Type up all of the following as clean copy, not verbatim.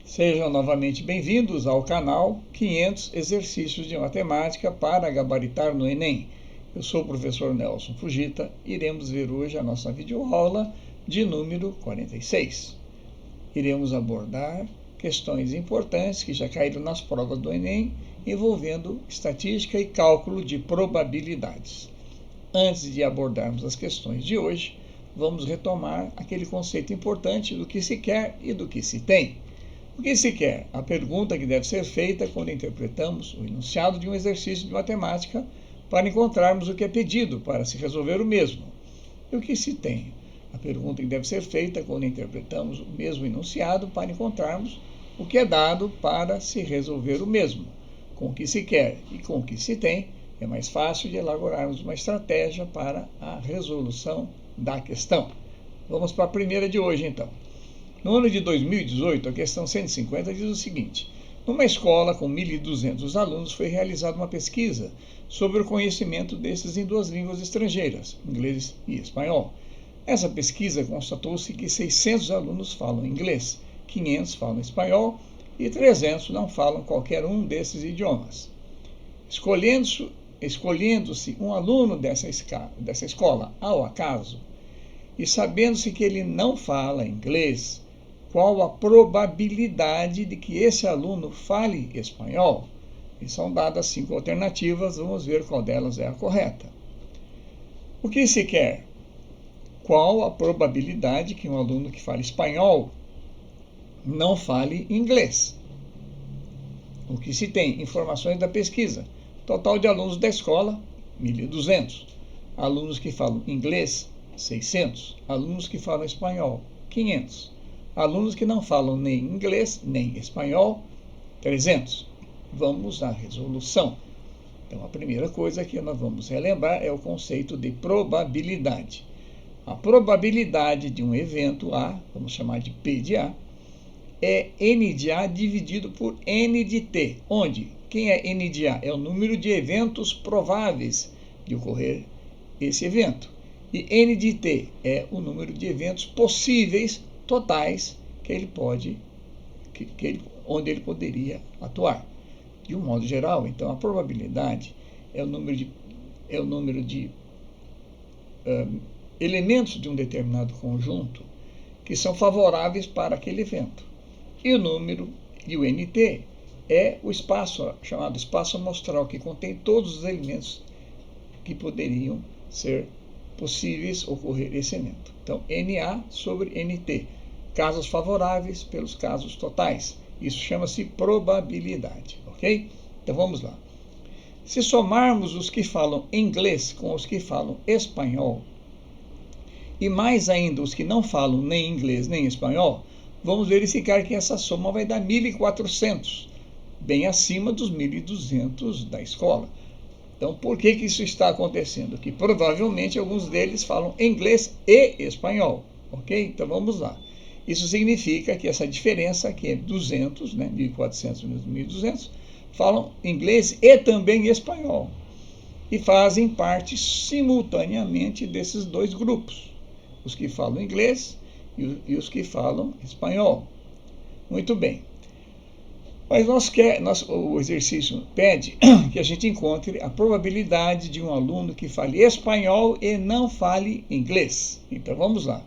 Sejam novamente bem-vindos ao canal 500 Exercícios de Matemática para Gabaritar no Enem. Eu sou o professor Nelson Fujita e iremos ver hoje a nossa videoaula de número 46. Iremos abordar questões importantes que já caíram nas provas do Enem, envolvendo estatística e cálculo de probabilidades. Antes de abordarmos as questões de hoje, vamos retomar aquele conceito importante do que se quer e do que se tem. O que se quer? A pergunta que deve ser feita quando interpretamos o enunciado de um exercício de matemática para encontrarmos o que é pedido para se resolver o mesmo. E o que se tem? A pergunta que deve ser feita quando interpretamos o mesmo enunciado para encontrarmos o que é dado para se resolver o mesmo. Com o que se quer e com o que se tem, é mais fácil de elaborarmos uma estratégia para a resolução da questão. Vamos para a primeira de hoje, então. No ano de 2018, a questão 150 diz o seguinte: numa escola com 1.200 alunos foi realizada uma pesquisa sobre o conhecimento desses em duas línguas estrangeiras, inglês e espanhol. Essa pesquisa constatou-se que 600 alunos falam inglês, 500 falam espanhol e 300 não falam qualquer um desses idiomas. Escolhendo-se um aluno dessa escola ao acaso e sabendo-se que ele não fala inglês, qual a probabilidade de que esse aluno fale espanhol? E são dadas 5 alternativas, vamos ver qual delas é a correta. O que se quer? Qual a probabilidade que um aluno que fala espanhol não fale inglês? O que se tem? Informações da pesquisa. Total de alunos da escola, 1.200. Alunos que falam inglês, 600. Alunos que falam espanhol, 500. Alunos que não falam nem inglês, nem espanhol, 300. Vamos à resolução. Então, a primeira coisa que nós vamos relembrar é o conceito de probabilidade. A probabilidade de um evento A, vamos chamar de P de A, é N de A dividido por N de T, onde quem é N de A? É o número de eventos prováveis de ocorrer esse evento. E N de T é o número de eventos possíveis totais onde ele poderia atuar. De um modo geral, então, a probabilidade é o número de elementos de um determinado conjunto que são favoráveis para aquele evento. E o NT é o espaço, chamado espaço amostral, que contém todos os elementos que poderiam ser possíveis ocorrer esse evento. Então, NA sobre NT. Casos favoráveis pelos casos totais. Isso chama-se probabilidade, ok? Então vamos lá. Se somarmos os que falam inglês com os que falam espanhol, e mais ainda os que não falam nem inglês nem espanhol, vamos verificar que essa soma vai dar 1.400, bem acima dos 1.200 da escola. Então, por que isso está acontecendo? Que provavelmente alguns deles falam inglês e espanhol, ok? Então vamos lá. Isso significa que essa diferença, que é 200, 1.400 menos 1.200, falam inglês e também espanhol. E fazem parte simultaneamente desses dois grupos, os que falam inglês e os que falam espanhol. Muito bem. Mas o exercício pede que a gente encontre a probabilidade de um aluno que fale espanhol e não fale inglês. Então vamos lá.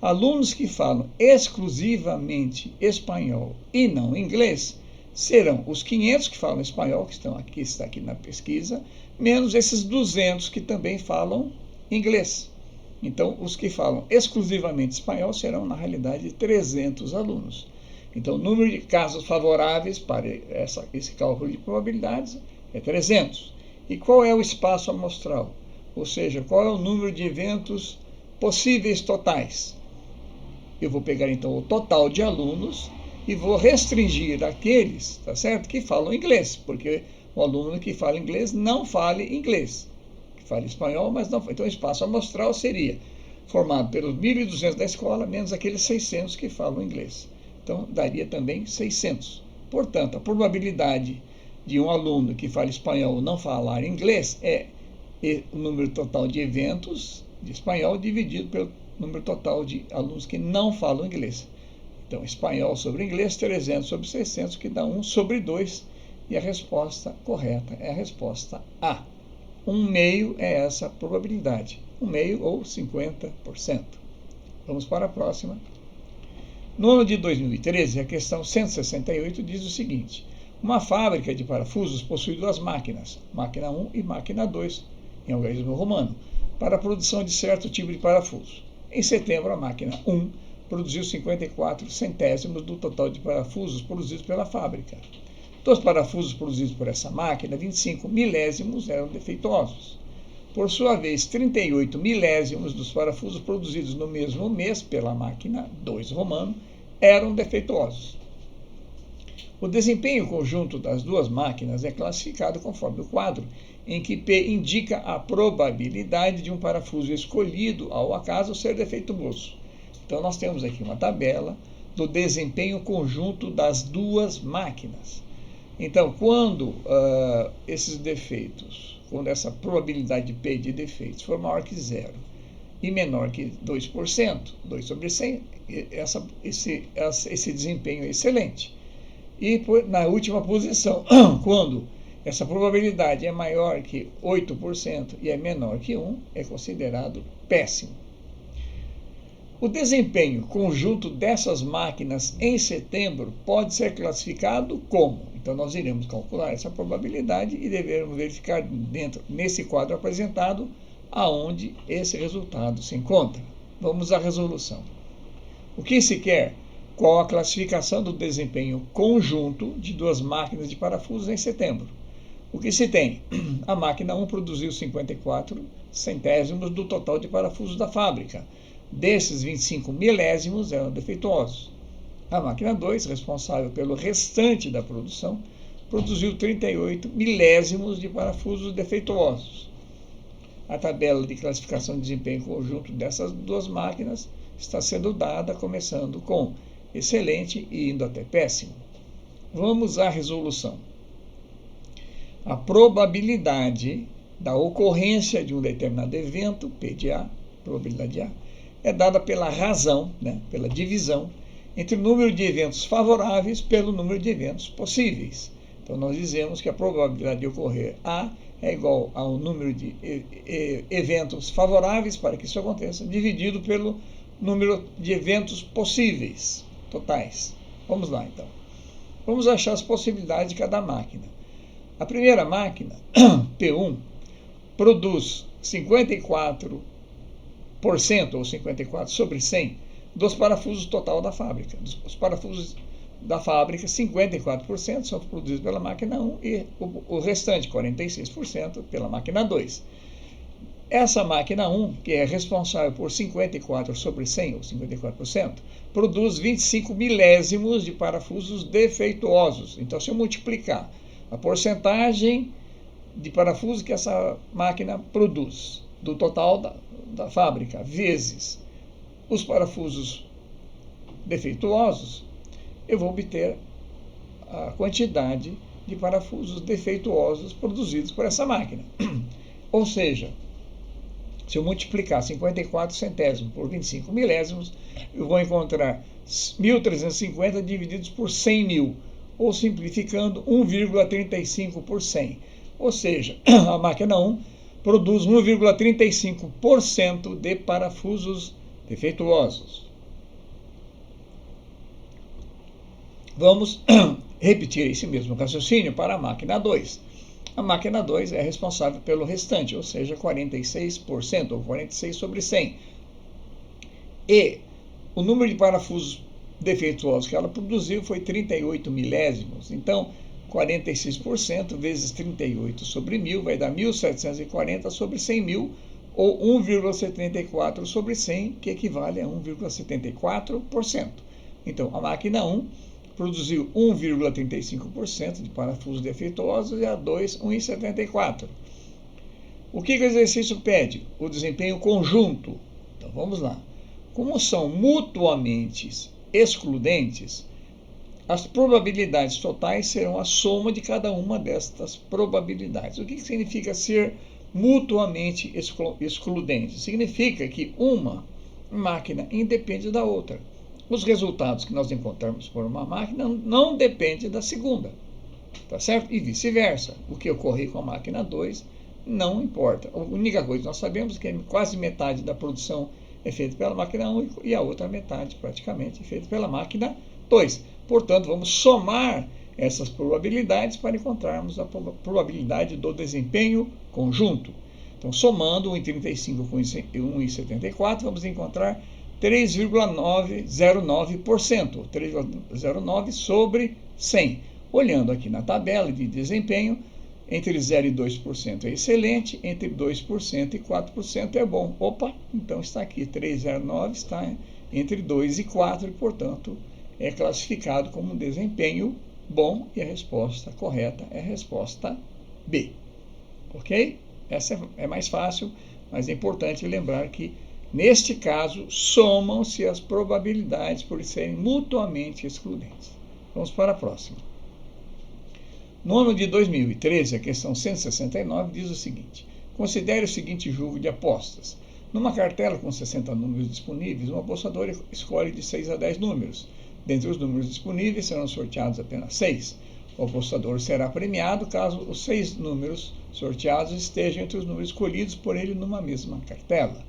Alunos que falam exclusivamente espanhol e não inglês serão os 500 que falam espanhol, que está aqui na pesquisa, menos esses 200 que também falam inglês. Então, os que falam exclusivamente espanhol serão, na realidade, 300 alunos. Então, o número de casos favoráveis para esse cálculo de probabilidades é 300. E qual é o espaço amostral? Ou seja, qual é o número de eventos possíveis totais? Eu vou pegar, então, o total de alunos e vou restringir aqueles, tá certo, que falam inglês, porque o aluno que fala inglês não fale inglês, que fala espanhol, mas não fala. Então, o espaço amostral seria formado pelos 1.200 da escola, menos aqueles 600 que falam inglês. Então, daria também 600. Portanto, a probabilidade de um aluno que fala espanhol não falar inglês é o número total de eventos de espanhol dividido pelo número total de alunos que não falam inglês. Então, espanhol sobre inglês, 300 sobre 600, que dá 1 sobre 2. E a resposta correta é a resposta A. 1/2 é essa probabilidade. 1/2 ou 50%. Vamos para a próxima. No ano de 2013, a questão 168 diz o seguinte: uma fábrica de parafusos possui duas máquinas, máquina 1 e máquina 2, em algarismo romano, para a produção de certo tipo de parafuso. Em setembro, a máquina 1 produziu 54 centésimos do total de parafusos produzidos pela fábrica. Dos parafusos produzidos por essa máquina, 25 milésimos eram defeituosos. Por sua vez, 38 milésimos dos parafusos produzidos no mesmo mês pela máquina 2 romano eram defeituosos. O desempenho conjunto das duas máquinas é classificado conforme o quadro, em que P indica a probabilidade de um parafuso escolhido ao acaso ser defeituoso. Então, nós temos aqui uma tabela do desempenho conjunto das duas máquinas. Então, quando esses defeitos, quando essa probabilidade de P de defeitos for maior que 0 e menor que 2%, 2 sobre 100, esse desempenho é excelente. E na última posição, quando essa probabilidade é maior que 8% e é menor que 1, é considerado péssimo. O desempenho conjunto dessas máquinas em setembro pode ser classificado como? Então, nós iremos calcular essa probabilidade e devemos verificar nesse quadro apresentado aonde esse resultado se encontra. Vamos à resolução. O que se quer? Qual a classificação do desempenho conjunto de duas máquinas de parafusos em setembro? O que se tem? A máquina 1 produziu 54 centésimos do total de parafusos da fábrica. Desses, 25 milésimos eram defeituosos. A máquina 2, responsável pelo restante da produção, produziu 38 milésimos de parafusos defeituosos. A tabela de classificação de desempenho conjunto dessas duas máquinas está sendo dada começando com excelente e indo até péssimo. Vamos à resolução. A probabilidade da ocorrência de um determinado evento, P de A, probabilidade de A, é dada pela razão, pela divisão, entre o número de eventos favoráveis pelo número de eventos possíveis. Então, nós dizemos que a probabilidade de ocorrer A é igual ao número de eventos favoráveis para que isso aconteça, dividido pelo número de eventos possíveis, totais. Vamos lá, então. Vamos achar as possibilidades de cada máquina. A primeira máquina, P1, produz 54% ou 54 sobre 100 dos parafusos total da fábrica. Os parafusos da fábrica, 54% são produzidos pela máquina 1 e o restante, 46%, pela máquina 2. Essa máquina 1, que é responsável por 54 sobre 100, ou 54%, produz 25 milésimos de parafusos defeituosos. Então, se eu multiplicar a porcentagem de parafusos que essa máquina produz, do total da fábrica, vezes os parafusos defeituosos, eu vou obter a quantidade de parafusos defeituosos produzidos por essa máquina. Ou seja, se eu multiplicar 54 centésimos por 25 milésimos, eu vou encontrar 1.350 divididos por 100 mil, ou simplificando, 1,35 por 100. Ou seja, a máquina 1 produz 1,35% de parafusos defeituosos. Vamos repetir esse mesmo raciocínio para a máquina 2. A máquina 2 é responsável pelo restante, ou seja, 46%, ou 46 sobre 100. E o número de parafusos defeituosos que ela produziu foi 38 milésimos. Então, 46% vezes 38 sobre 1.000 vai dar 1.740 sobre 100 mil, ou 1,74 sobre 100, que equivale a 1,74%. Então, a máquina 1 produziu 1,35% de parafusos defeituosos e a 2, 1,74%. O que o exercício pede? O desempenho conjunto. Então, vamos lá. Como são mutuamente excludentes, as probabilidades totais serão a soma de cada uma destas probabilidades. O que significa ser mutuamente excludente? Significa que uma máquina independe da outra. os resultados que nós encontramos por uma máquina não dependem da segunda, tá certo? E vice-versa. O que ocorrer com a máquina 2 não importa. A única coisa que nós sabemos é que quase metade da produção é feita pela máquina 1 e a outra metade, praticamente, é feita pela máquina 2. Portanto, vamos somar essas probabilidades para encontrarmos a probabilidade do desempenho conjunto. Então, somando 1,35 com 1,74, vamos encontrar 3,909%, 3,09 sobre 100. Olhando aqui na tabela de desempenho, entre 0 e 2% é excelente, entre 2% e 4% é bom. Opa, então está aqui, 3,09 está entre 2 e 4, e, portanto, é classificado como um desempenho bom, e a resposta correta é a resposta B. Ok? Essa é mais fácil, mas é importante lembrar que, neste caso, somam-se as probabilidades por serem mutuamente excludentes. Vamos para a próxima. No ano de 2013, a questão 169 diz o seguinte: considere o seguinte jogo de apostas. Numa cartela com 60 números disponíveis, um apostador escolhe de 6 a 10 números. Dentre os números disponíveis, serão sorteados apenas 6. O apostador será premiado caso os 6 números sorteados estejam entre os números escolhidos por ele numa mesma cartela.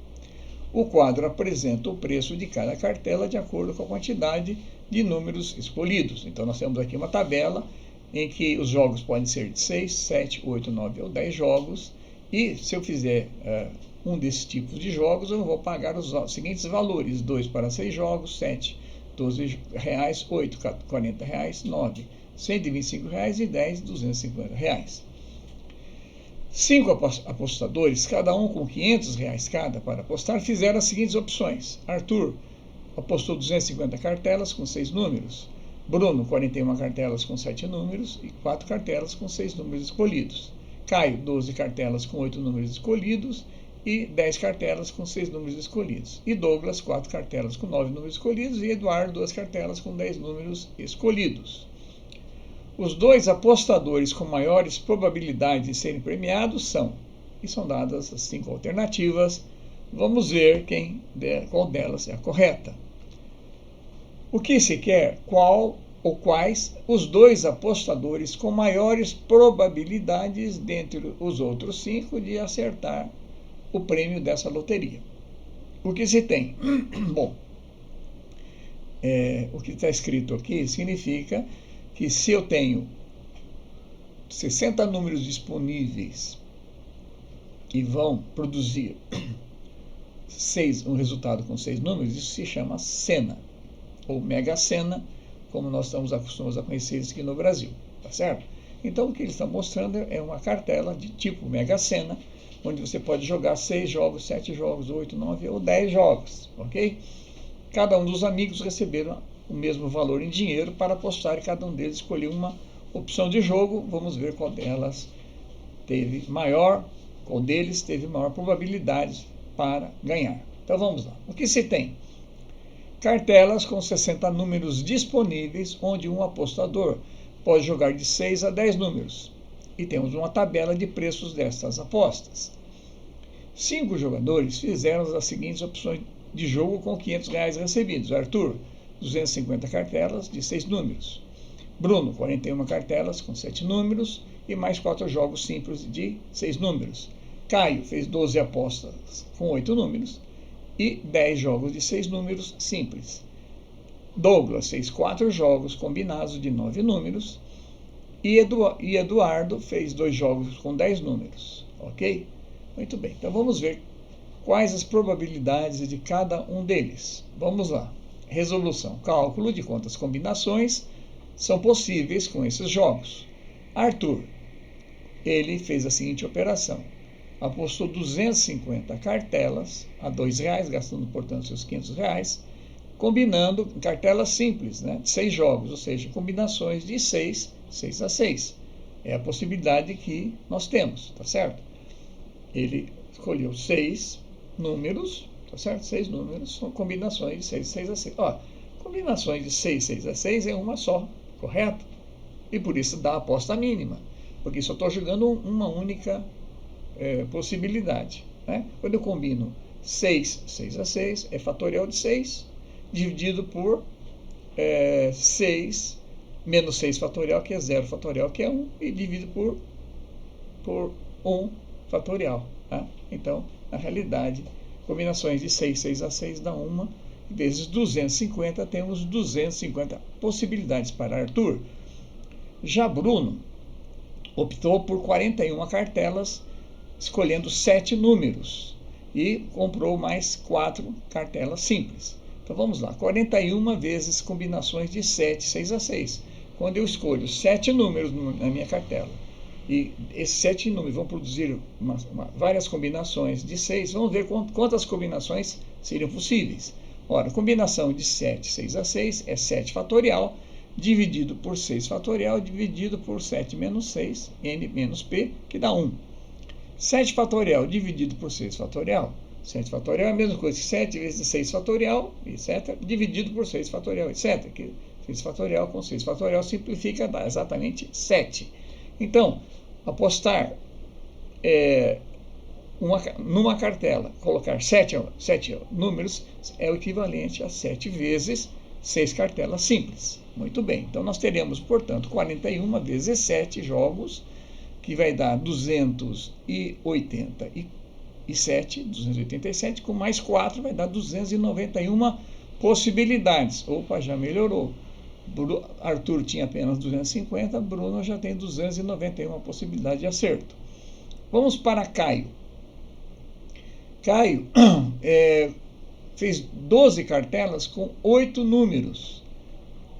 O quadro apresenta o preço de cada cartela de acordo com a quantidade de números escolhidos. Então, nós temos aqui uma tabela em que os jogos podem ser de 6, 7, 8, 9 ou 10 jogos, e se eu fizer um desses tipos de jogos, eu vou pagar os seguintes valores: 2 para 6 jogos, 7, R$12, 8, R$40, 9, R$125 e 10, R$250. 5 apostadores, cada um com R$500 cada para apostar, fizeram as seguintes opções. Arthur apostou 250 cartelas com 6 números. Bruno, 41 cartelas com 7 números e 4 cartelas com 6 números escolhidos. Caio, 12 cartelas com 8 números escolhidos e 10 cartelas com 6 números escolhidos. E Douglas, 4 cartelas com 9 números escolhidos e Eduardo, 2 cartelas com 10 números escolhidos. Os 2 apostadores com maiores probabilidades de serem premiados são, e são dadas as 5 alternativas. Vamos ver qual delas é a correta. O que se quer? Qual ou quais os 2 apostadores com maiores probabilidades dentre os outros 5 de acertar o prêmio dessa loteria. O que se tem? Bom, o que está escrito aqui significa que se eu tenho 60 números disponíveis e vão produzir um resultado com 6 números, isso se chama Sena, ou Mega Sena, como nós estamos acostumados a conhecer isso aqui no Brasil, tá certo? Então, o que eles estão mostrando é uma cartela de tipo Mega Sena, onde você pode jogar 6 jogos, 7 jogos, 8, 9 ou 10 jogos, ok? Cada um dos amigos receberam o mesmo valor em dinheiro para apostar e cada um deles escolheu uma opção de jogo. Vamos ver qual deles teve maior probabilidade para ganhar. Então, vamos lá. O que se tem? Cartelas com 60 números disponíveis, onde um apostador pode jogar de 6 a 10 números. E temos uma tabela de preços destas apostas. 5 jogadores fizeram as seguintes opções de jogo com R$500 recebidos. Arthur, 250 cartelas de 6 números. Bruno, 41 cartelas com 7 números e mais 4 jogos simples de 6 números. Caio fez 12 apostas com 8 números e 10 jogos de 6 números simples. Douglas fez 4 jogos combinados de 9 números e Eduardo fez 2 jogos com 10 números. Ok? Muito bem, então vamos ver quais as probabilidades de cada um deles. Vamos lá. Resolução. Cálculo de quantas combinações são possíveis com esses jogos. Arthur, ele fez a seguinte operação. Apostou 250 cartelas a R$2, gastando, portanto, seus R$500, combinando cartelas simples, né, de 6 jogos, ou seja, combinações de 6 a 6. É a possibilidade que nós temos, tá certo? Ele escolheu 6 números, tá certo? 6 números são combinações de 6 a 6. Ó, combinações de 6 a 6 é uma só, correto? E por isso dá a aposta mínima, porque só estou jogando uma única possibilidade, né? Quando eu combino 6 a 6, é fatorial de 6, dividido por 6, menos 6 fatorial, que é 0 fatorial, que é 1, e dividido por 1 fatorial. Tá? Então, na realidade, combinações de 6 a 6 dá 1, vezes 250, temos 250 possibilidades para Arthur. Já Bruno optou por 41 cartelas, escolhendo 7 números, e comprou mais 4 cartelas simples. Então vamos lá, 41 vezes combinações de 7, 6 a 6. Quando eu escolho 7 números na minha cartela, e esses 7 números vão produzir várias combinações de 6, vamos ver quantas combinações seriam possíveis. Ora, a combinação de 7, 6 a 6 é 7 fatorial, dividido por 6 fatorial, dividido por 7 menos 6, n menos p, que dá 1. 7 fatorial dividido por 6 fatorial. 7 fatorial é a mesma coisa que 7 vezes 6 fatorial, etc., dividido por 6 fatorial, etc. Que 6 fatorial com 6 fatorial simplifica, dá exatamente 7. Então, apostar numa cartela, colocar 7 números é o equivalente a 7 vezes 6 cartelas simples. Muito bem, então nós teremos, portanto, 41 vezes 7 jogos, que vai dar 287, com mais 4 vai dar 291 possibilidades. Opa, já melhorou. Arthur tinha apenas 250, Bruno já tem 291 possibilidades de acerto. Vamos para Caio. Caio fez 12 cartelas com 8 números,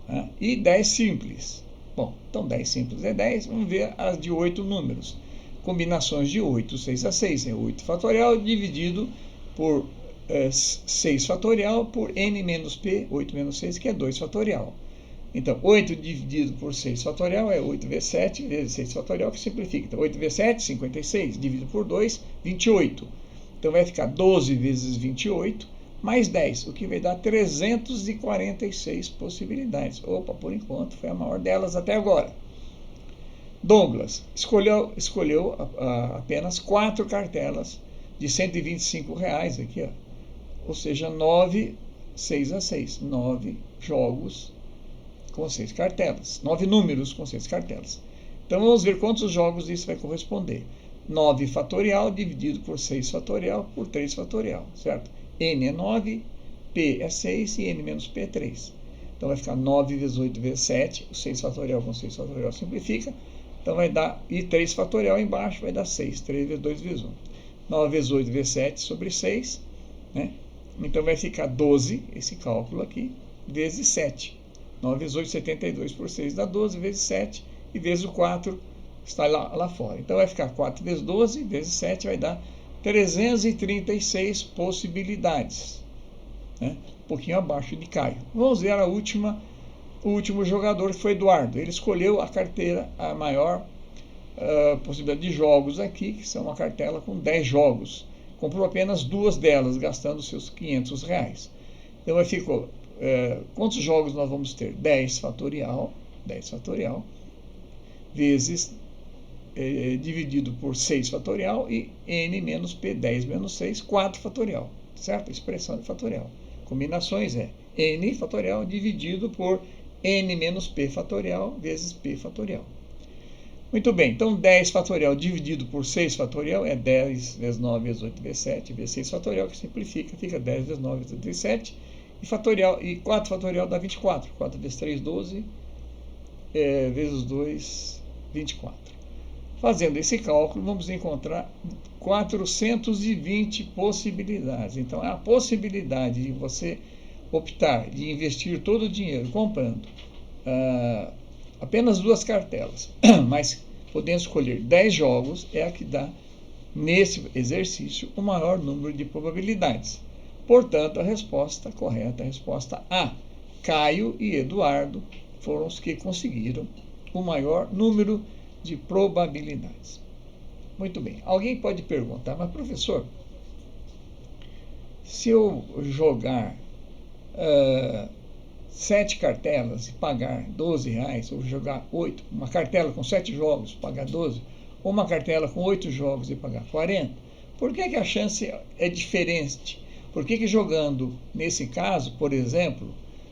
né, e 10 simples. Bom, então 10 simples é 10, vamos ver as de 8 números. Combinações de 8, 6 a 6, é 8 fatorial, dividido por 6 fatorial, por n menos p, 8 menos 6, que é 2 fatorial. Então, 8 dividido por 6 fatorial é 8 vezes 7, vezes 6 fatorial, que simplifica. Então, 8 vezes 7, 56, dividido por 2, 28. Então, vai ficar 12 vezes 28, mais 10, o que vai dar 346 possibilidades. Opa, por enquanto, foi a maior delas até agora. Douglas escolheu apenas 4 cartelas de R$125 aqui, ó. Ou seja, 9, 6 a 6, 9 jogos com 6 cartelas, 9 números com 6 cartelas. Então vamos ver quantos jogos isso vai corresponder. 9 fatorial dividido por 6 fatorial por 3 fatorial, certo? N é 9, P é 6 e N menos P é 3. Então vai ficar 9 vezes 8 vezes 7, o 6 fatorial com 6 fatorial simplifica. Então vai dar, e 3 fatorial embaixo vai dar 6, 3 vezes 2 vezes 1. 9 vezes 8 vezes 7 sobre 6, né? Então vai ficar 12, esse cálculo aqui, vezes 7. 9 vezes 8, 72 por 6 dá 12, vezes 7, e vezes o 4 está lá fora. Então vai ficar 4 vezes 12, vezes 7, vai dar 336 possibilidades, né? Um pouquinho abaixo de Caio. Vamos ver o último jogador, que foi Eduardo. Ele escolheu a carteira, a maior possibilidade de jogos aqui, que são uma cartela com 10 jogos. Comprou apenas 2 delas, gastando seus R$500. Então aí ficou, quantos jogos nós vamos ter? 10 fatorial, vezes dividido por 6 fatorial e n menos p, 10 menos 6, 4 fatorial, certo? Expressão de fatorial. Combinações é n fatorial dividido por n menos p fatorial vezes p fatorial. Muito bem, então 10 fatorial dividido por 6 fatorial é 10 vezes 9 vezes 8 vezes 7 vezes 6 fatorial, que simplifica, fica 10 vezes 9 vezes 8 vezes 7, e 4 fatorial dá 24. 4 vezes 3, 12, vezes 2, 24. Fazendo esse cálculo, vamos encontrar 420 possibilidades. Então, a possibilidade de você optar, de investir todo o dinheiro comprando apenas 2 cartelas, mas podendo escolher 10 jogos, é a que dá, nesse exercício, o maior número de probabilidades. Portanto, a resposta correta é a resposta A. Caio e Eduardo foram os que conseguiram o maior número de probabilidades. Muito bem. Alguém pode perguntar, mas professor, se eu jogar 7 cartelas e pagar R$12, ou jogar 8, uma cartela com 7 jogos, pagar 12, ou uma cartela com 8 jogos e pagar 40, por que a chance é diferente? Por que jogando, nesse caso, por exemplo,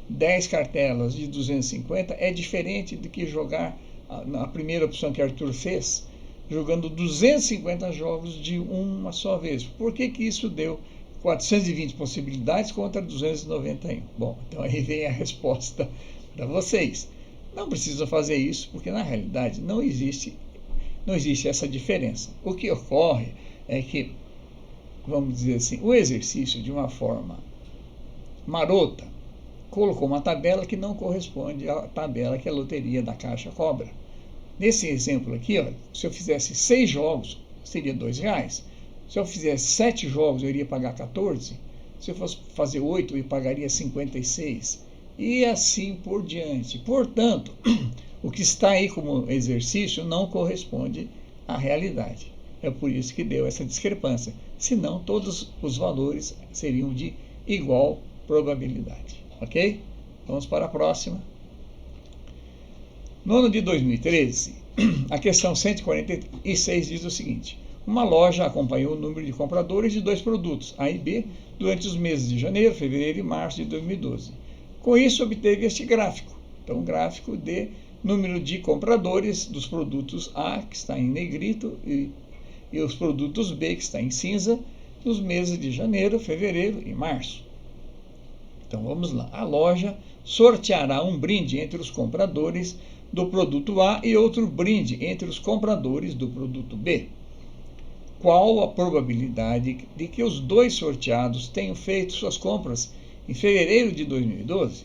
10 cartelas de 250 é diferente do que jogar na primeira opção que Arthur fez, jogando 250 jogos de uma só vez? Por que isso deu 420 possibilidades contra 291? Bom, então aí vem a resposta para vocês. Não precisa fazer isso, porque na realidade não existe essa diferença. O que ocorre é que, vamos dizer assim, o exercício, de uma forma marota, colocou uma tabela que não corresponde à tabela que a loteria da Caixa cobra. Nesse exemplo aqui, olha, se eu fizesse 6 jogos, seria R$2. Se eu fizesse 7 jogos, eu iria pagar 14. Se eu fosse fazer 8, eu pagaria 56. E assim por diante. Portanto, o que está aí como exercício não corresponde à realidade. É por isso que deu essa discrepância. Senão, todos os valores seriam de igual probabilidade. Ok? Vamos para a próxima. No ano de 2013, a questão 146 diz o seguinte: uma loja acompanhou o número de compradores de 2 produtos, A e B, durante os meses de janeiro, fevereiro e março de 2012. Com isso, obteve este gráfico. Então, gráfico de número de compradores dos produtos A, que está em negrito, e os produtos B, que está em cinza, nos meses de janeiro, fevereiro e março. Então, vamos lá. A loja sorteará um brinde entre os compradores do produto A e outro brinde entre os compradores do produto B. Qual a probabilidade de que os 2 sorteados tenham feito suas compras em fevereiro de 2012?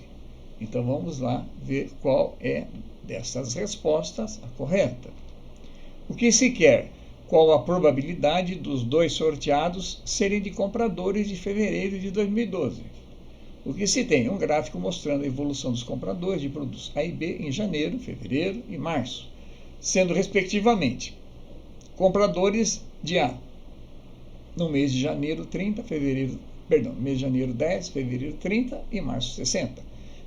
Então, vamos lá ver qual é dessas respostas a correta. O que se quer? Qual a probabilidade dos 2 sorteados serem de compradores de fevereiro de 2012? O que se tem? Um gráfico mostrando a evolução dos compradores de produtos A e B em janeiro, fevereiro e março, sendo respectivamente compradores de A no mês de janeiro 30, mês de janeiro 10, fevereiro 30 e março 60.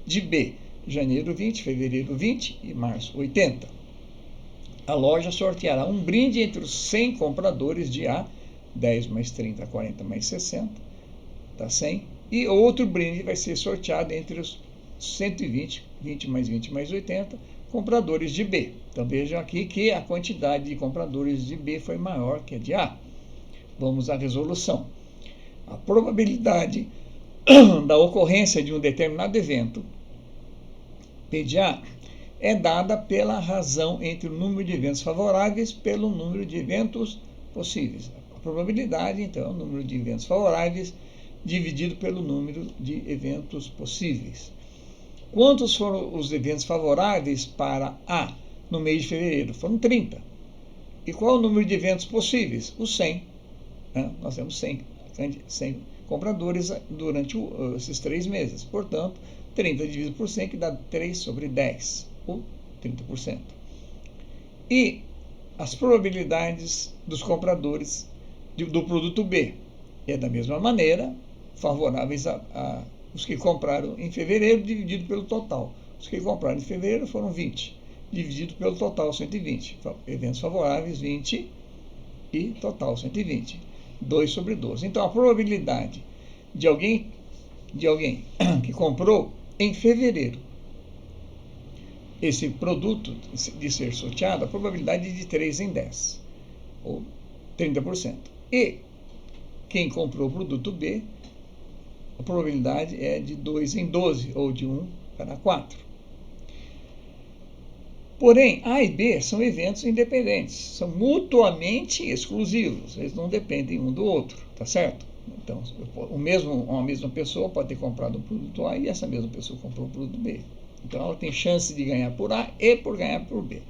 De B, janeiro 20, fevereiro 20 e março 80. A loja sorteará um brinde entre os 100 compradores de A, 10 mais 30, 40 mais 60, dá 100, e outro brinde vai ser sorteado entre os 120, 20 mais 20 mais 80, compradores de B. Então vejam aqui que a quantidade de compradores de B foi maior que a de A. Vamos à resolução. A probabilidade da ocorrência de um determinado evento, P de A, é dada pela razão entre o número de eventos favoráveis pelo número de eventos possíveis. A probabilidade, então, é o número de eventos favoráveis dividido pelo número de eventos possíveis. Quantos foram os eventos favoráveis para A no mês de fevereiro? Foram 30. E qual é o número de eventos possíveis? Os 100. Nós temos 100 compradores durante esses 3 meses. Portanto, 30 dividido por 100, que dá 3 sobre 10, ou 30%. E as probabilidades dos compradores do produto B é da mesma maneira, favoráveis a os que compraram em fevereiro, dividido pelo total. Os que compraram em fevereiro foram 20, dividido pelo total, 120. Eventos favoráveis, 20, e total, 120. 2 sobre 12. Então, a probabilidade de alguém que comprou em fevereiro esse produto de ser sorteado, a probabilidade é de 3 em 10, ou 30%. E quem comprou o produto B, a probabilidade é de 2 em 12, ou de 1 para 4. Porém, A e B são eventos independentes, são mutuamente exclusivos, eles não dependem um do outro, tá certo? Então, uma mesma pessoa pode ter comprado um produto A e essa mesma pessoa comprou um produto B. Então, ela tem chance de ganhar por A e por ganhar por B.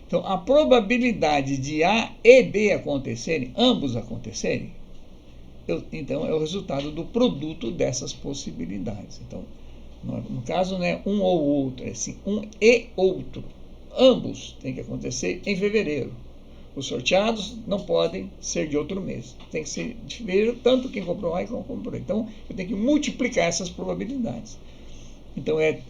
Então, a probabilidade de A e B acontecerem, ambos acontecerem, então é o resultado do produto dessas possibilidades. Então, no caso, não é um ou outro, é sim um e outro. Ambos têm que acontecer em fevereiro. Os sorteados não podem ser de outro mês. Tem que ser de fevereiro, tanto quem comprou A como comprou. Então, eu tenho que multiplicar essas probabilidades. Então, é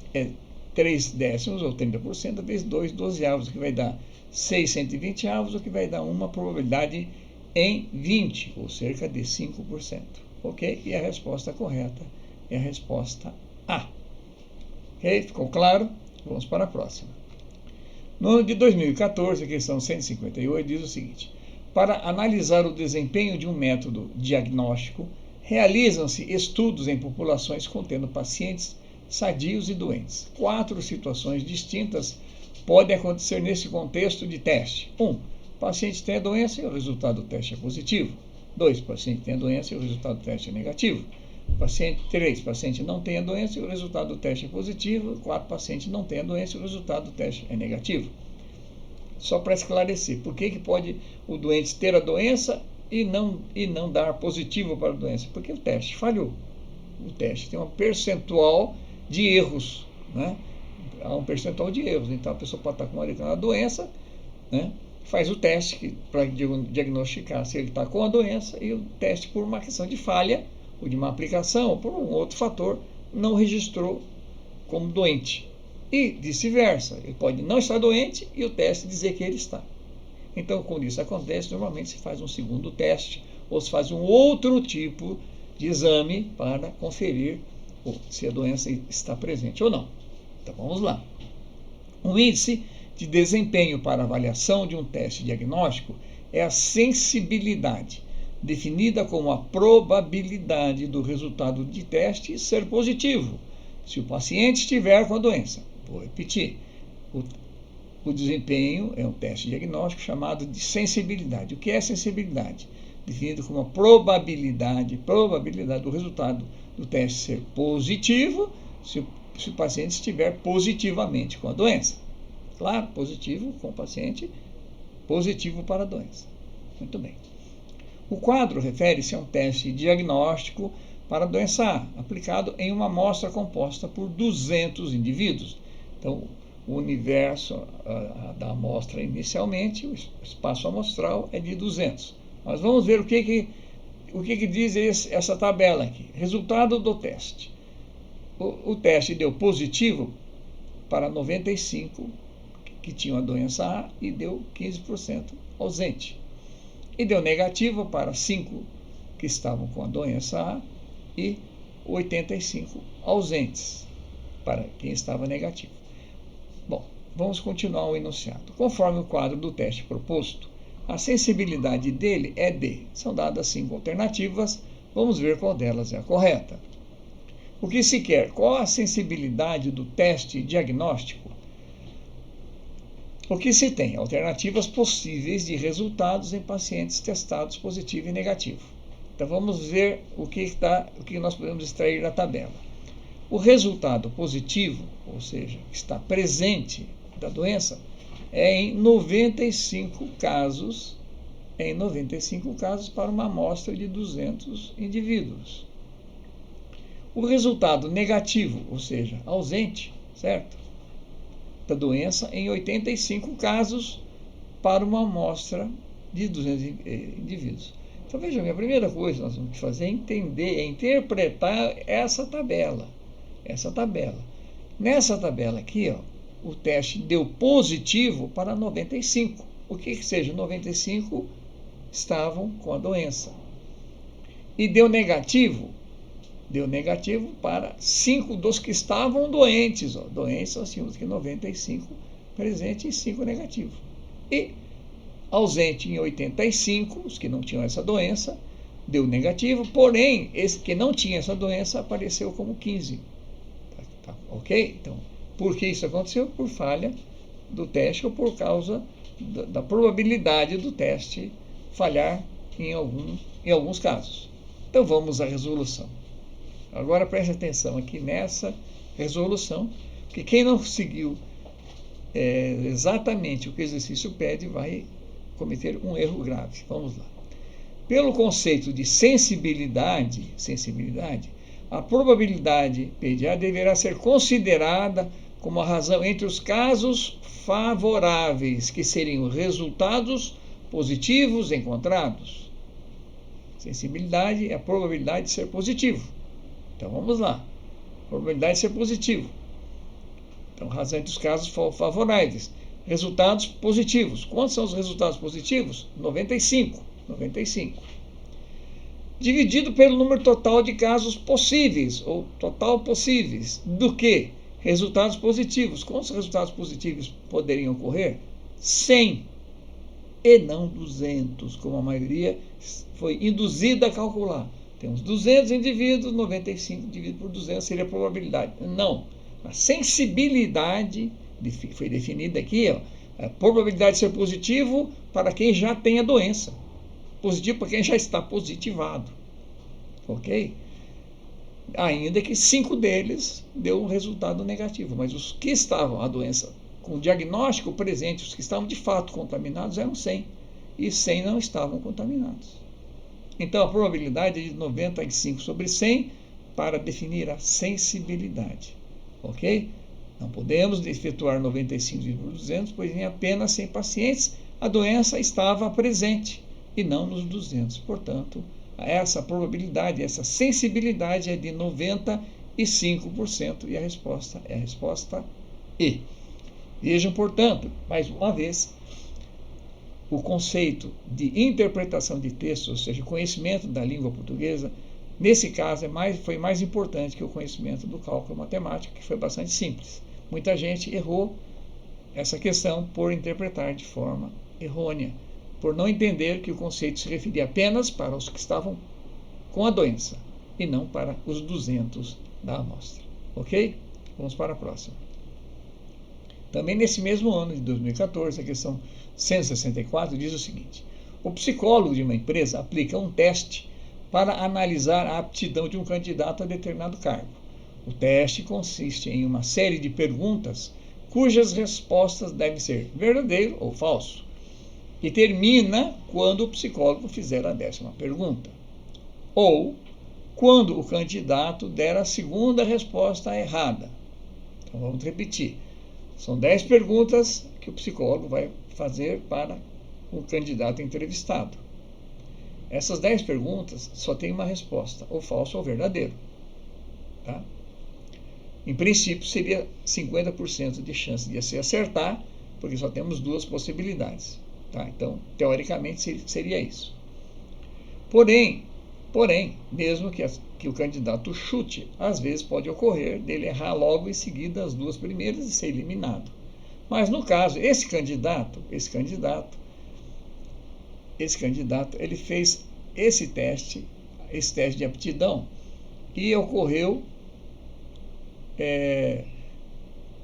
3 décimos, ou 30%, vezes 2 dozeavos, o que vai dar 6 120avos, o que vai dar uma probabilidade em 20, ou cerca de 5%. Ok? E a resposta correta é a resposta A. Ok? Ficou claro? Vamos para a próxima. No ano de 2014, a questão 158 diz o seguinte: para analisar o desempenho de um método diagnóstico, realizam-se estudos em populações contendo pacientes sadios e doentes. 4 situações distintas podem acontecer nesse contexto de teste. 1. O paciente tem a doença e o resultado do teste é positivo. 2. O paciente tem a doença e o resultado do teste é negativo. 3. O paciente não tem a doença e o resultado do teste é positivo. 4. O paciente não tem a doença e o resultado do teste é negativo. Só para esclarecer, por que pode o doente ter a doença e não dar positivo para a doença? Porque o teste falhou. O teste tem um percentual de erros, né? Há um percentual de erros. Então a pessoa pode estar com uma determinada doença, né? Faz o teste para diagnosticar se ele está com a doença, e o teste, por uma questão de falha, ou de uma aplicação, ou por um outro fator, não registrou como doente. E vice-versa, ele pode não estar doente e o teste dizer que ele está. Então, quando isso acontece, normalmente se faz um segundo teste, ou se faz um outro tipo de exame para conferir se a doença está presente ou não. Então, vamos lá. Um índice de desempenho para avaliação de um teste diagnóstico é a sensibilidade, definida como a probabilidade do resultado de teste ser positivo, se o paciente estiver com a doença. Vou repetir. O desempenho é um teste diagnóstico chamado de sensibilidade. O que é sensibilidade? Definido como a probabilidade do resultado do teste ser positivo, se o paciente estiver positivamente com a doença. Claro, positivo com o paciente, positivo para a doença. Muito bem. O quadro refere-se a um teste diagnóstico para a doença A, aplicado em uma amostra composta por 200 indivíduos. Então, o universo da amostra inicialmente, o espaço amostral é de 200. Mas vamos ver o que diz essa tabela aqui. Resultado do teste. O teste deu positivo para 95 que tinham a doença A e deu 15% ausente. E deu negativo para 5 que estavam com a doença A e 85 ausentes para quem estava negativo. Bom, vamos continuar o enunciado. Conforme o quadro do teste proposto, a sensibilidade dele é D. São dadas 5 alternativas, vamos ver qual delas é a correta. O que se quer? Qual a sensibilidade do teste diagnóstico? O que se tem? Alternativas possíveis de resultados em pacientes testados positivo e negativo. Então vamos ver o que nós podemos extrair da tabela. O resultado positivo, ou seja, que está presente da doença, é em 95 casos para uma amostra de 200 indivíduos. O resultado negativo, ou seja, ausente, certo? Da doença em 85 casos para uma amostra de 200 indivíduos. Então, vejam, a primeira coisa que nós temos que fazer é entender, interpretar essa tabela. Nessa tabela aqui, o teste deu positivo para 95. O que seja, 95 estavam com a doença. E deu negativo para 5 dos que estavam doentes. Doentes são assim, os que 95 presente e 5 negativo. E ausente em 85, os que não tinham essa doença, deu negativo, porém, esse que não tinha essa doença apareceu como 15. Ok? Então, por que isso aconteceu? Por falha do teste ou por causa da probabilidade do teste falhar em alguns casos. Então, vamos à resolução. Agora preste atenção aqui nessa resolução, que quem não seguiu exatamente o que o exercício pede vai cometer um erro grave. Vamos lá. Pelo conceito de sensibilidade, a probabilidade PDA deverá ser considerada como a razão entre os casos favoráveis, que seriam resultados positivos encontrados. Sensibilidade é a probabilidade de ser positivo. Então, vamos lá. Probabilidade de ser positivo. Então, razão entre os casos favoráveis. Resultados positivos. Quantos são os resultados positivos? 95. dividido pelo número total de casos possíveis, ou total possíveis, do que resultados positivos. Quantos resultados positivos poderiam ocorrer? 100 e não 200, como a maioria foi induzida a calcular. Temos 200 indivíduos, 95 dividido por 200 seria a probabilidade. Não. A sensibilidade foi definida aqui, ó, a probabilidade de ser positivo para quem já tem a doença. Positivo para quem já está positivado. Ok? Ainda que 5 deles deu um resultado negativo, mas os que estavam a doença com diagnóstico presente, os que estavam de fato contaminados eram 100, e 100 não estavam contaminados. Então a probabilidade é de 95 sobre 100 para definir a sensibilidade. Ok? Não podemos efetuar 95 sobre 200, pois em apenas 100 pacientes a doença estava presente e não nos 200. Portanto, essa probabilidade, essa sensibilidade é de 95% e a resposta é a resposta E. Vejam, portanto, mais uma vez, o conceito de interpretação de textos, ou seja, conhecimento da língua portuguesa, nesse caso foi mais importante que o conhecimento do cálculo matemático, que foi bastante simples. Muita gente errou essa questão por interpretar de forma errônea, por não entender que o conceito se referia apenas para os que estavam com a doença e não para os 200 da amostra. Ok? Vamos para a próxima. Também nesse mesmo ano de 2014, a questão 164 diz o seguinte: o psicólogo de uma empresa aplica um teste para analisar a aptidão de um candidato a determinado cargo. O teste consiste em uma série de perguntas cujas respostas devem ser verdadeiro ou falso, e termina quando o psicólogo fizer a 10ª pergunta, ou quando o candidato der a segunda resposta errada. Então vamos repetir. São 10 perguntas que o psicólogo vai fazer para o candidato entrevistado. Essas 10 perguntas só tem uma resposta, ou falso ou verdadeiro. Tá? Em princípio, seria 50% de chance de se acertar, porque só temos 2 possibilidades. Tá? Então, teoricamente, seria isso. Porém, mesmo que o candidato chute, às vezes pode ocorrer dele errar logo em seguida as 2 primeiras e ser eliminado. Mas no caso, esse candidato, ele fez esse teste de aptidão e ocorreu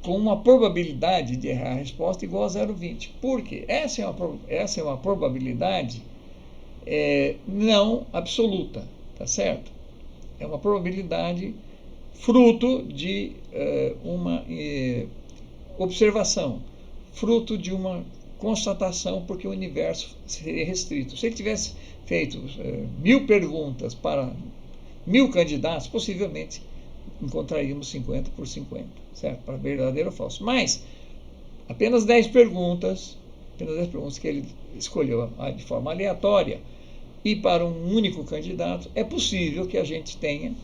com uma probabilidade de errar a resposta igual a 0,20. Por quê? Essa é uma probabilidade não absoluta, tá certo? É uma probabilidade fruto de uma observação, fruto de uma constatação, porque o universo seria restrito. Se ele tivesse feito 1000 perguntas para 1000 candidatos, possivelmente encontraríamos 50 por 50, certo? Para verdadeiro ou falso. Mas apenas 10 perguntas que ele escolheu de forma aleatória, e para um único candidato, é possível que a gente tenha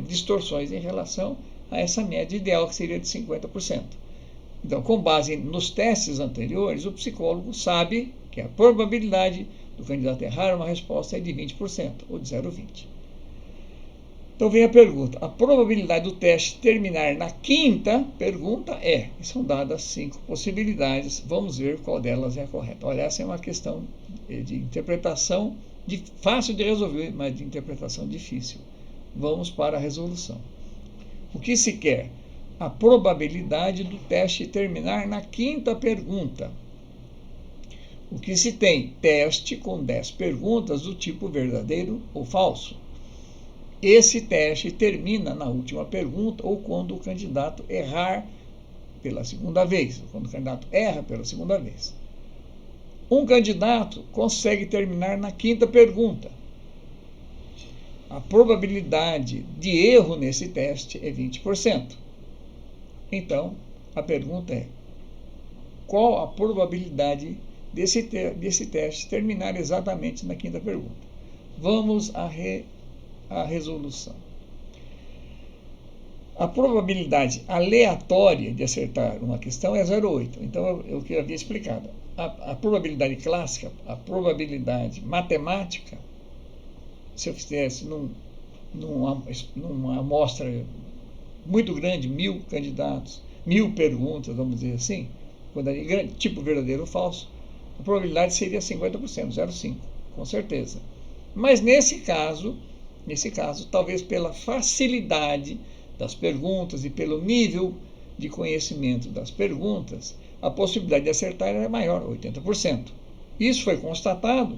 distorções em relação a essa média ideal, que seria de 50%. Então, com base nos testes anteriores, o psicólogo sabe que a probabilidade do candidato errar uma resposta é de 20%, ou de 0,20. Então vem a pergunta: a probabilidade do teste terminar na 5ª pergunta e são dadas 5 possibilidades. Vamos ver qual delas é a correta. Olha, essa é uma questão de interpretação fácil de resolver, mas de interpretação difícil. Vamos para a resolução. O que se quer? A probabilidade do teste terminar na 5ª pergunta. O que se tem? Teste com 10 perguntas do tipo verdadeiro ou falso. Esse teste termina na última pergunta ou quando o candidato errar pela segunda vez, quando o candidato erra pela segunda vez. Um candidato consegue terminar na 5ª pergunta. A probabilidade de erro nesse teste é 20%. Então, a pergunta é: qual a probabilidade desse teste terminar exatamente na 5ª pergunta? Vamos à resolução. A probabilidade aleatória de acertar uma questão é 0,8. Então, é o que eu havia explicado. A probabilidade clássica, a probabilidade matemática, se eu fizesse numa amostra muito grande, 1000 candidatos, 1000 perguntas, vamos dizer assim, tipo verdadeiro ou falso, a probabilidade seria 50%, 0,5, com certeza. Mas nesse caso, talvez pela facilidade das perguntas e pelo nível de conhecimento das perguntas, a possibilidade de acertar era maior, 80%. Isso foi constatado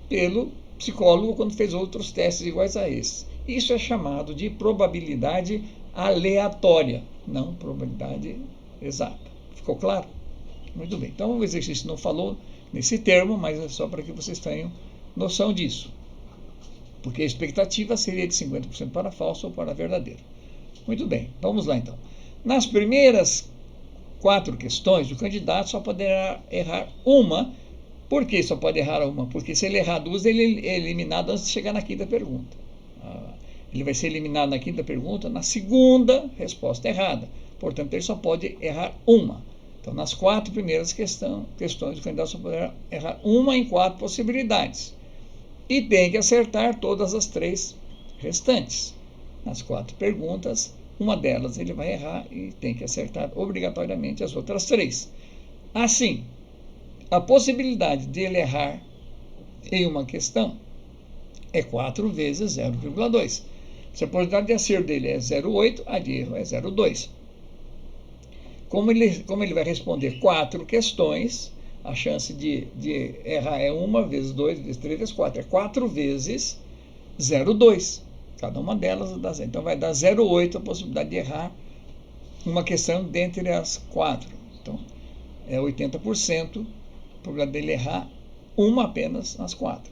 pelo psicólogo quando fez outros testes iguais a esse. Isso é chamado de probabilidade aleatória, não probabilidade exata. Ficou claro? Muito bem. Então o exercício não falou nesse termo, mas é só para que vocês tenham noção disso. Porque a expectativa seria de 50% para falso ou para verdadeiro. Muito bem, vamos lá então. Nas primeiras 4 questões, o candidato só poderá errar uma. Por que só pode errar uma? Porque se ele errar 2, ele é eliminado antes de chegar na 5ª pergunta. Ele vai ser eliminado na 5ª pergunta, na segunda resposta errada. Portanto, ele só pode errar uma. Então, nas 4 primeiras questões, o candidato só poderá errar uma em 4 possibilidades. E tem que acertar todas as 3 restantes. Nas 4 perguntas, uma delas ele vai errar e tem que acertar obrigatoriamente as outras 3. Assim, a possibilidade de ele errar em uma questão é 4 vezes 0,2. Se a possibilidade de acerto dele é 0,8, a de erro é 0,2. Como ele vai responder 4 questões, a chance de errar é 1 vezes 2 vezes 3 vezes 4. É 4 vezes 0,2. Cada uma delas dá 0. Então vai dar 0,8 a possibilidade de errar uma questão dentre as 4. Então é 80%. A probabilidade dele errar uma apenas nas 4.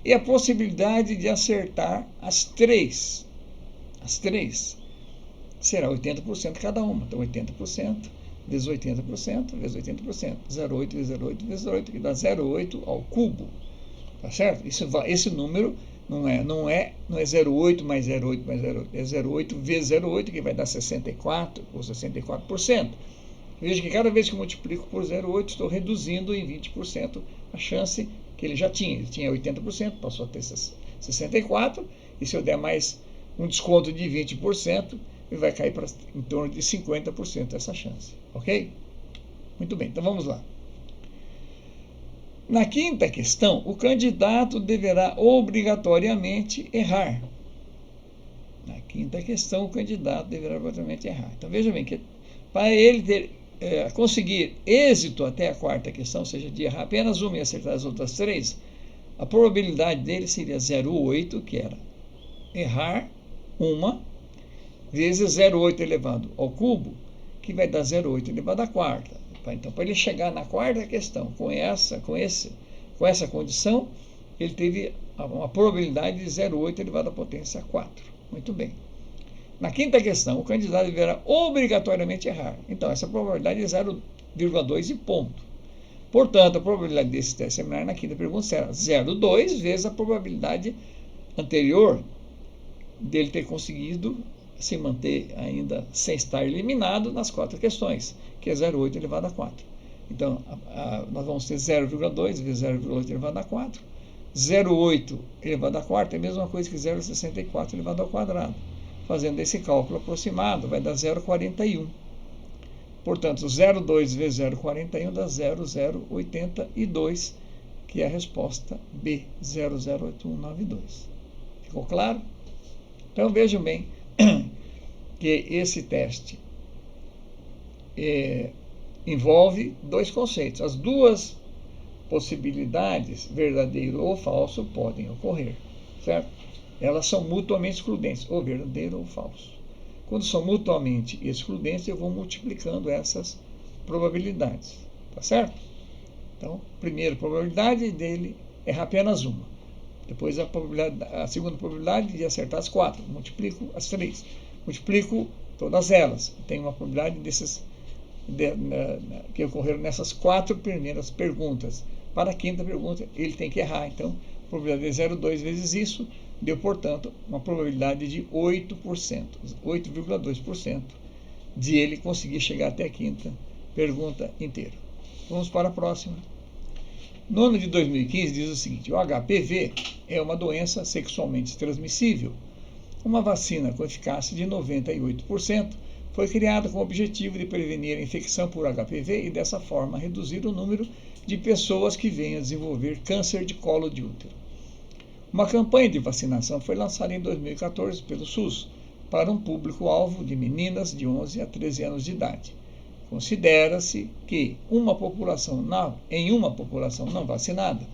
E a possibilidade de acertar as 3. As 3 será 80% cada uma. Então 80% vezes 80% vezes 80%. 0,8 vezes 0,8 vezes 0,8, que dá 0,8 ao cubo. Tá certo? Esse número não é 0,8 mais 0,8 mais 0,8. É 0,8 vezes 0,8, que vai dar 64 ou 64%. Veja que cada vez que eu multiplico por 0,8, estou reduzindo em 20% a chance que ele já tinha. Ele tinha 80%, passou a ter 64%, e se eu der mais um desconto de 20%, ele vai cair para em torno de 50% essa chance. Ok? Muito bem, então vamos lá. Na 5ª questão, o candidato deverá obrigatoriamente errar. Na 5ª questão, o candidato deverá obrigatoriamente errar. Então veja bem que para ele conseguir êxito até a 4ª questão, ou seja, de errar apenas uma e acertar as outras 3, a probabilidade dele seria 0,8, que era errar uma, vezes 0,8 elevado ao cubo, que vai dar 0,8 elevado à 4ª. Então, para ele chegar na 4ª questão com essa condição, ele teve uma probabilidade de 0,8 elevado à potência 4. Muito bem. Na 5ª questão, o candidato deverá obrigatoriamente errar. Então, essa probabilidade é 0,2 e ponto. Portanto, a probabilidade desse teste seminar na 5ª pergunta será 0,2 vezes a probabilidade anterior dele ter conseguido se manter ainda sem estar eliminado nas 4 questões, que é 0,8 elevado a 4. Então, nós vamos ter 0,2 vezes 0,8 elevado a 4. 0,8 elevado a 4 é a mesma coisa que 0,64 elevado ao quadrado. Fazendo esse cálculo aproximado, vai dar 0,41. Portanto, 0,2 vezes 0,41 dá 0,082, que é a resposta B, 0,08192. Ficou claro? Então, vejam bem que esse teste envolve 2 conceitos. As 2 possibilidades, verdadeiro ou falso, podem ocorrer, certo? Elas são mutuamente excludentes, ou verdadeiro ou falso. Quando são mutuamente excludentes, eu vou multiplicando essas probabilidades, tá certo? Então, primeira probabilidade dele errar apenas uma. Depois a segunda probabilidade de acertar as 4. Multiplico as 3. Multiplico todas elas. Tem uma probabilidade que ocorreram nessas 4 primeiras perguntas. Para a 5ª pergunta, ele tem que errar. Então, a probabilidade de 0,2 vezes isso deu, portanto, uma probabilidade de 8%, 8,2% de ele conseguir chegar até a 5ª pergunta inteira. Vamos para a próxima. No ano de 2015 diz o seguinte: o HPV é uma doença sexualmente transmissível. Uma vacina com eficácia de 98% foi criada com o objetivo de prevenir a infecção por HPV e, dessa forma, reduzir o número de pessoas que venham a desenvolver câncer de colo de útero. Uma campanha de vacinação foi lançada em 2014 pelo SUS para um público-alvo de meninas de 11 a 13 anos de idade. Considera-se que em uma população não vacinada,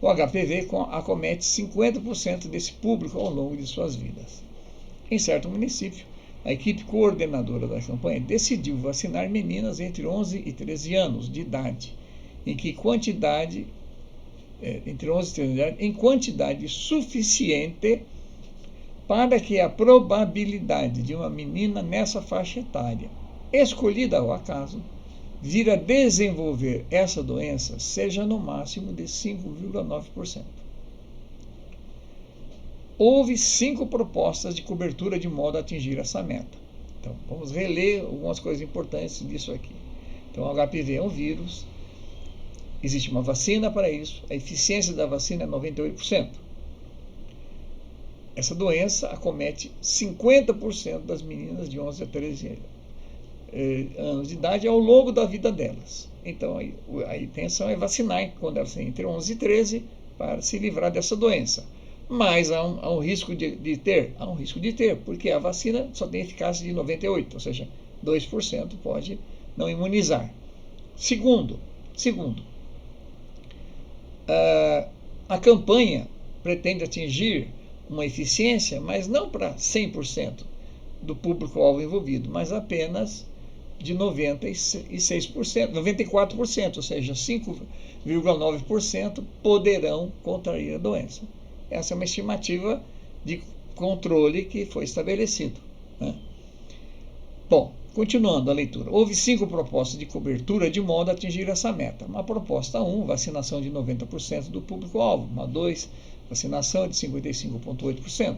o HPV acomete 50% desse público ao longo de suas vidas. Em certo município, a equipe coordenadora da campanha decidiu vacinar meninas entre 11 e 13 anos de idade, em quantidade suficiente para que a probabilidade de uma menina nessa faixa etária, escolhida ao acaso, vir a desenvolver essa doença seja no máximo de 5,9%. Houve 5 propostas de cobertura de modo a atingir essa meta. Então, vamos reler algumas coisas importantes disso aqui. Então, o HPV é um vírus, existe uma vacina para isso, a eficiência da vacina é 98%. Essa doença acomete 50% das meninas de 11 a 13 anos de idade ao longo da vida delas. Então, a intenção é vacinar quando elas têm entre 11 e 13 para se livrar dessa doença. Mas há um risco de ter? Há um risco de ter, porque a vacina só tem eficácia de 98%, ou seja, 2% pode não imunizar. Segundo, a campanha pretende atingir uma eficiência, mas não para 100% do público-alvo envolvido, mas apenas de 94%, ou seja, 5,9% poderão contrair a doença. Essa é uma estimativa de controle que foi estabelecido, né? Bom, continuando a leitura. Houve 5 propostas de cobertura de modo a atingir essa meta. Uma proposta 1, vacinação de 90% do público-alvo. Uma 2, vacinação de 55,8%.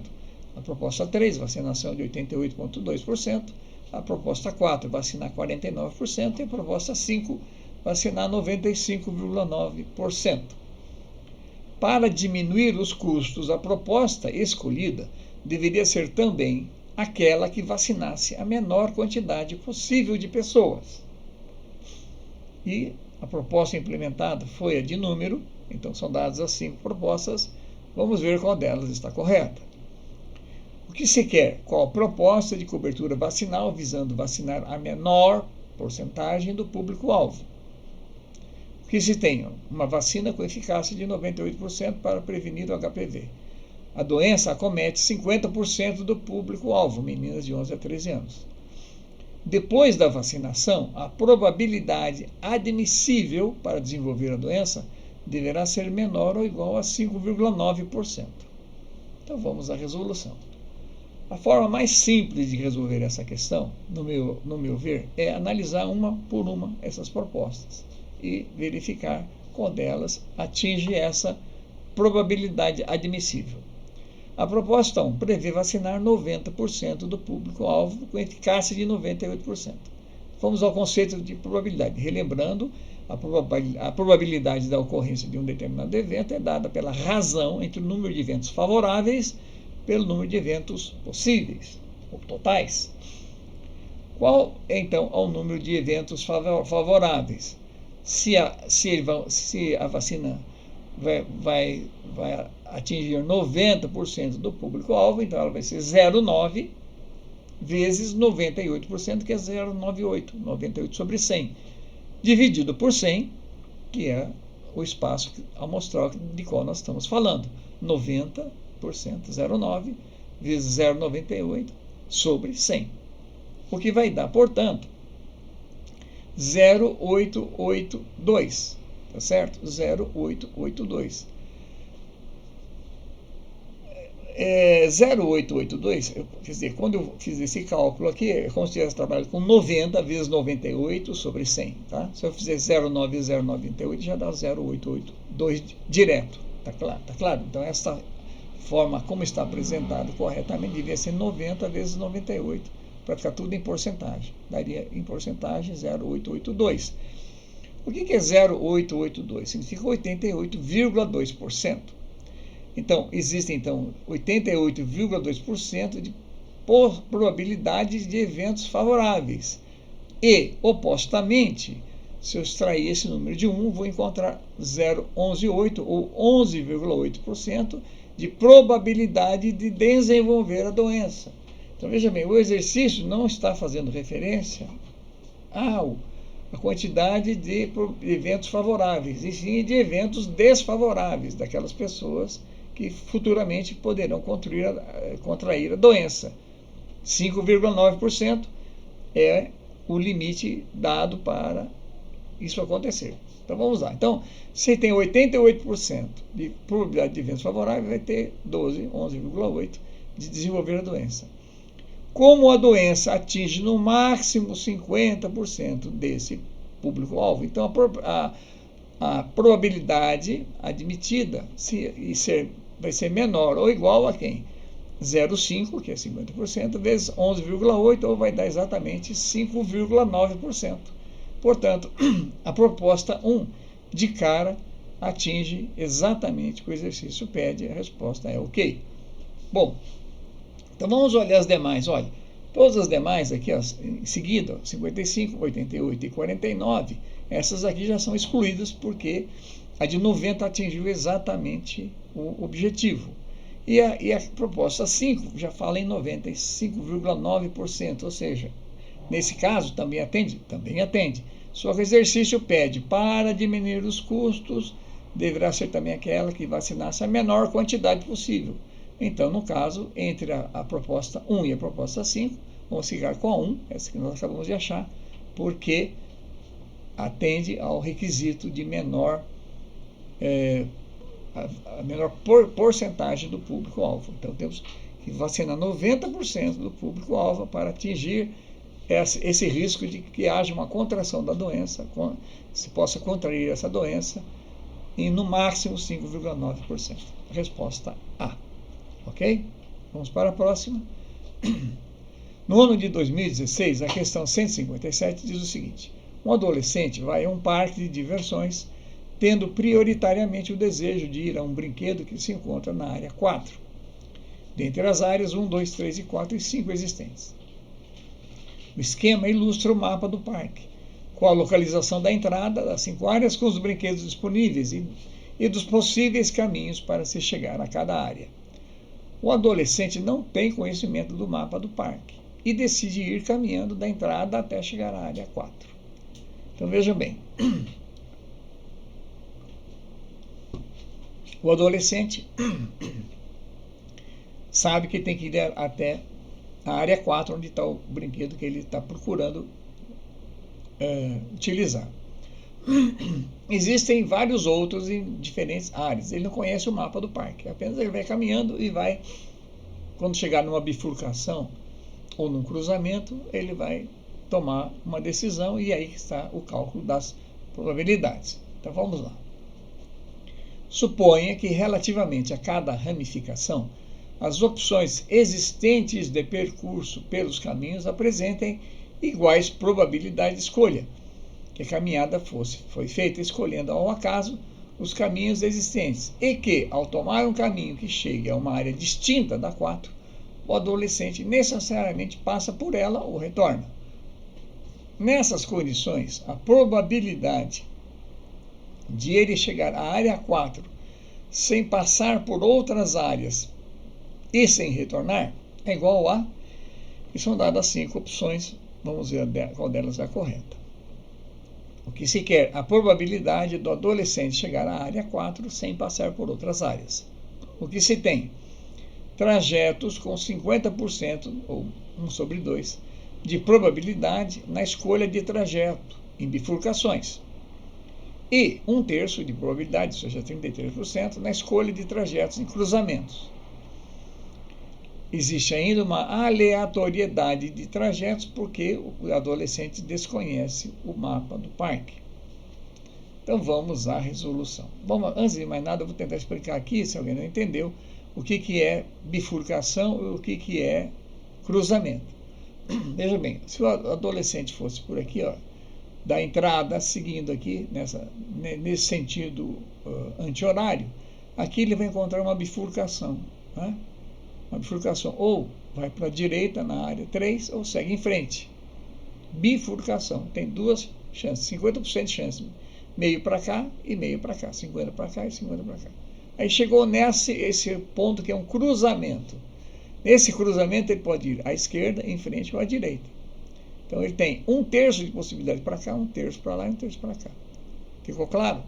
A proposta 3, vacinação de 88,2%. A proposta 4, vacinar 49%. E a proposta 5, vacinar 95,9%. Para diminuir os custos, a proposta escolhida deveria ser também aquela que vacinasse a menor quantidade possível de pessoas. E a proposta implementada foi a de número, então são dadas as 5 propostas, vamos ver qual delas está correta. O que se quer? Qual proposta de cobertura vacinal visando vacinar a menor porcentagem do público-alvo? O que se tem? Uma vacina com eficácia de 98% para prevenir o HPV. A doença acomete 50% do público-alvo, meninas de 11 a 13 anos. Depois da vacinação, a probabilidade admissível para desenvolver a doença deverá ser menor ou igual a 5,9%. Então vamos à resolução. A forma mais simples de resolver essa questão, no meu ver, é analisar uma por uma essas propostas e verificar qual delas atinge essa probabilidade admissível. A proposta 1 prevê vacinar 90% do público-alvo com eficácia de 98%. Vamos ao conceito de probabilidade. Relembrando, a probabilidade da ocorrência de um determinado evento é dada pela razão entre o número de eventos favoráveis pelo número de eventos possíveis, ou totais. Qual, então, é o número de eventos favoráveis? Se a vacina vai atingir 90% do público-alvo, então ela vai ser 0,9 vezes 98%, que é 0,98, 98 sobre 100, dividido por 100, que é o espaço amostral de qual nós estamos falando. 90%, 0,9 vezes 0,98 sobre 100. O que vai dar, portanto, 0,882, tá certo? 0,882. 0,882, quer dizer, quando eu fiz esse cálculo aqui, é como se tivesse trabalhado com 90 vezes 98 sobre 100, tá? Se eu fizer 0,9 vezes 0,98, já dá 0,882 direto, tá claro? Então, essa forma como está apresentado corretamente devia ser 90 vezes 98, para ficar tudo em porcentagem. Daria em porcentagem 0,882. O que é 0,882? Significa 88,2%. Então, existem 88,2% de probabilidades de eventos favoráveis. E, opostamente, se eu extrair esse número de 1, vou encontrar 0,118 ou 11,8% de probabilidade de desenvolver a doença. Então, veja bem, o exercício não está fazendo referência a quantidade de eventos favoráveis, e sim de eventos desfavoráveis daquelas pessoas que futuramente poderão contrair a doença. 5,9% é o limite dado para isso acontecer. Então vamos lá. Então, se tem 88% de probabilidade de eventos favoráveis, vai ter 11,8% de desenvolver a doença. Como a doença atinge no máximo 50% desse público-alvo, então a probabilidade admitida vai ser menor ou igual a quem? 0,5, que é 50%, vezes 11,8, ou vai dar exatamente 5,9%. Portanto, a proposta 1, de cara, atinge exatamente o que o exercício pede, a resposta é ok. Bom, então vamos olhar as demais. Olha, todas as demais aqui, ó, em seguida, 55, 88 e 49, essas aqui já são excluídas porque a de 90 atingiu exatamente o objetivo. E a proposta 5 já fala em 95,9%, ou seja, nesse caso também atende? Também atende. Só que o exercício pede, para diminuir os custos, deverá ser também aquela que vacinasse a menor quantidade possível. Então, no caso, entre a proposta 1 e a proposta 5, vamos ficar com a 1, essa que nós acabamos de achar, porque atende ao requisito de a menor porcentagem do público-alvo. Então, temos que vacinar 90% do público-alvo para atingir esse risco de que haja uma contração da doença, se possa contrair essa doença, em no máximo 5,9%. Resposta A. Ok? Vamos para a próxima. No ano de 2016, a questão 157 diz o seguinte: um adolescente vai a um parque de diversões, tendo prioritariamente o desejo de ir a um brinquedo que se encontra na área 4, dentre as áreas 1, 2, 3 e 4 e 5 existentes. O esquema ilustra o mapa do parque, com a localização da entrada das 5 áreas, com os brinquedos disponíveis e dos possíveis caminhos para se chegar a cada área. O adolescente não tem conhecimento do mapa do parque e decide ir caminhando da entrada até chegar à área 4. Então veja bem, o adolescente sabe que tem que ir até a área 4, onde está o brinquedo que ele está procurando utilizar. Existem vários outros em diferentes áreas. Ele não conhece o mapa do parque, apenas ele vai caminhando e vai, quando chegar numa bifurcação ou num cruzamento, ele vai tomar uma decisão, e aí está o cálculo das probabilidades. Então vamos lá. Suponha que relativamente a cada ramificação, as opções existentes de percurso pelos caminhos apresentem iguais probabilidades de escolha, que a caminhada foi feita escolhendo ao acaso os caminhos existentes, e que, ao tomar um caminho que chegue a uma área distinta da 4, o adolescente necessariamente passa por ela ou retorna. Nessas condições, a probabilidade de ele chegar à área 4 sem passar por outras áreas e sem retornar é igual a, e são dadas 5 opções, vamos ver qual delas é a correta. O que se quer? A probabilidade do adolescente chegar à área 4 sem passar por outras áreas. O que se tem? Trajetos com 50%, ou 1/2, de probabilidade na escolha de trajeto, em bifurcações. E 1/3 de probabilidade, ou seja, 33%, na escolha de trajetos em cruzamentos. Existe ainda uma aleatoriedade de trajetos porque o adolescente desconhece o mapa do parque. Então vamos à resolução. Bom, antes de mais nada, eu vou tentar explicar aqui, se alguém não entendeu, o que é bifurcação e o que é cruzamento. Veja bem, se o adolescente fosse por aqui, ó, da entrada, seguindo aqui, nesse sentido anti-horário, aqui ele vai encontrar uma bifurcação, né? Uma bifurcação, ou vai para a direita na área 3, ou segue em frente. Bifurcação, tem duas chances, 50% de chance, meio para cá e meio para cá, 50 para cá e 50 para cá. Aí chegou esse ponto que é um cruzamento. Nesse cruzamento ele pode ir à esquerda, em frente ou à direita. Então ele tem 1/3 de possibilidade para cá, 1/3 para lá e 1/3 para cá. Ficou claro?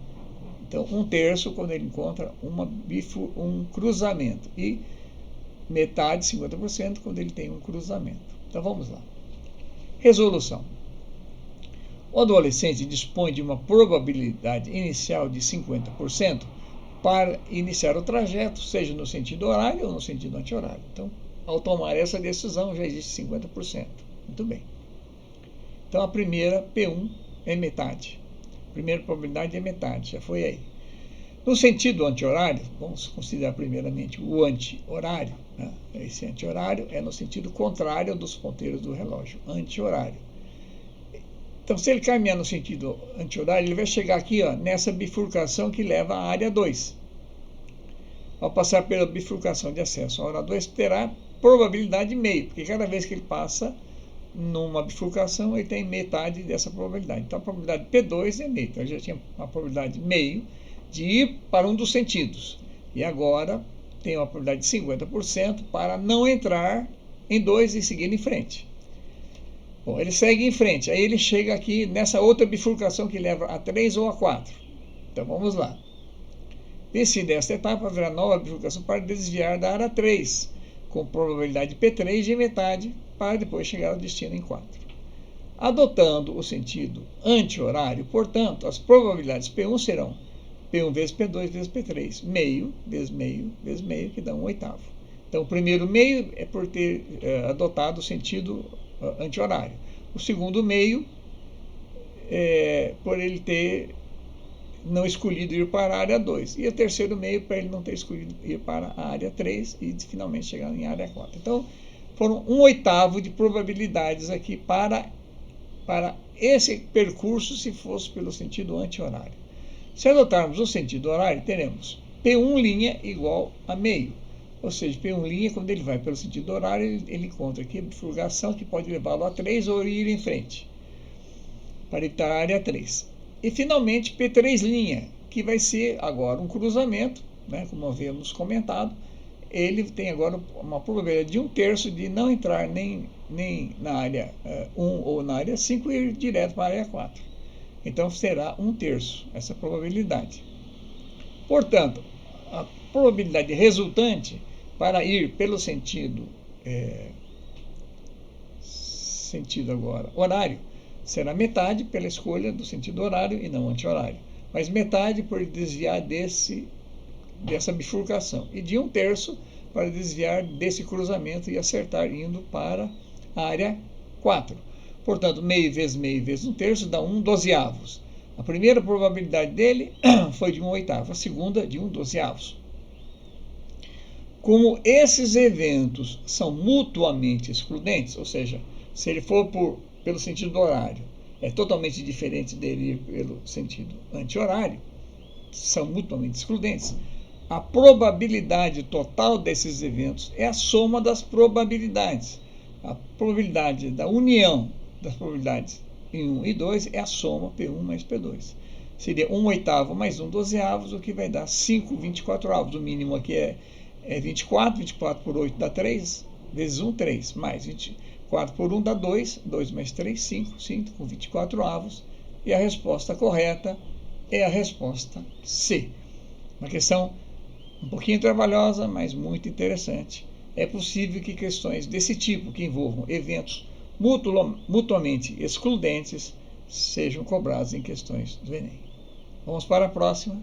Então 1/3 quando ele encontra um cruzamento e metade, 50%, quando ele tem um cruzamento. Então vamos lá. Resolução. O adolescente dispõe de uma probabilidade inicial de 50% para iniciar o trajeto, seja no sentido horário ou no sentido anti-horário. Então, ao tomar essa decisão, já existe 50%. Muito bem. Então, a primeira, P1, é metade. A primeira probabilidade é metade, já foi aí. No sentido anti-horário, vamos considerar primeiramente o anti-horário, né? Esse anti-horário é no sentido contrário dos ponteiros do relógio, anti-horário. Então, se ele caminhar no sentido anti-horário, ele vai chegar aqui, ó, nessa bifurcação que leva à área 2. Ao passar pela bifurcação de acesso à área 2, terá probabilidade meio, porque cada vez que ele passa numa bifurcação, ele tem metade dessa probabilidade. Então, a probabilidade P2 é meio. Então, ele já tinha uma probabilidade meio de ir para um dos sentidos. E agora tem uma probabilidade de 50% para não entrar em 2 e seguir em frente. Bom, ele segue em frente, aí ele chega aqui nessa outra bifurcação que leva a 3 ou a 4. Então vamos lá. Decide esta etapa haverá nova bifurcação para desviar da área 3, com probabilidade P3 de metade, para depois chegar ao destino em 4. Adotando o sentido anti-horário, portanto, as probabilidades P1 serão P1 vezes P2 vezes P3, meio vezes meio vezes meio, que dá 1/8. Então o primeiro meio é por ter adotado o sentido anti-horário. O segundo meio é por ele ter não escolhido ir para a área 2. E o terceiro meio para ele não ter escolhido ir para a área 3 e finalmente chegar em área 4. Então, foram 1/8 de probabilidades aqui para esse percurso se fosse pelo sentido anti-horário. Se adotarmos o sentido horário, teremos P1' igual a meio. Ou seja, P1', quando ele vai pelo sentido horário, ele encontra aqui a bifurcação que pode levá-lo a 3 ou ir em frente, para evitar a área 3. E, finalmente, P3', que vai ser agora um cruzamento, né, como havíamos comentado. Ele tem agora uma probabilidade de 1/3 de não entrar nem na área 1 ou na área 5 e ir direto para a área 4. Então, será 1/3 essa probabilidade. Portanto, a probabilidade resultante para ir pelo sentido agora horário será metade pela escolha do sentido horário e não anti-horário, mas metade por desviar dessa bifurcação e de 1/3 para desviar desse cruzamento e acertar indo para a área 4. Portanto, meio vezes 1/3 dá 1/12. A primeira probabilidade dele foi de 1/8, a segunda de 1/12. Como esses eventos são mutuamente excludentes, ou seja, se ele for pelo sentido horário, é totalmente diferente dele ir pelo sentido anti-horário, são mutuamente excludentes, a probabilidade total desses eventos é a soma das probabilidades. A probabilidade da união das probabilidades em 1 e 2 é a soma P1 mais P2. Seria 1/8 mais 1/12, o que vai dar 5/24. O mínimo aqui é 24, 24 por 8 dá 3, vezes 1, 3, mais 24 por 1 dá 2, 2 mais 3, 5, 5 com 24, e a resposta correta é a resposta C. Uma questão um pouquinho trabalhosa, mas muito interessante. É possível que questões desse tipo, que envolvam eventos mutuamente excludentes, sejam cobradas em questões do Enem. Vamos para a próxima.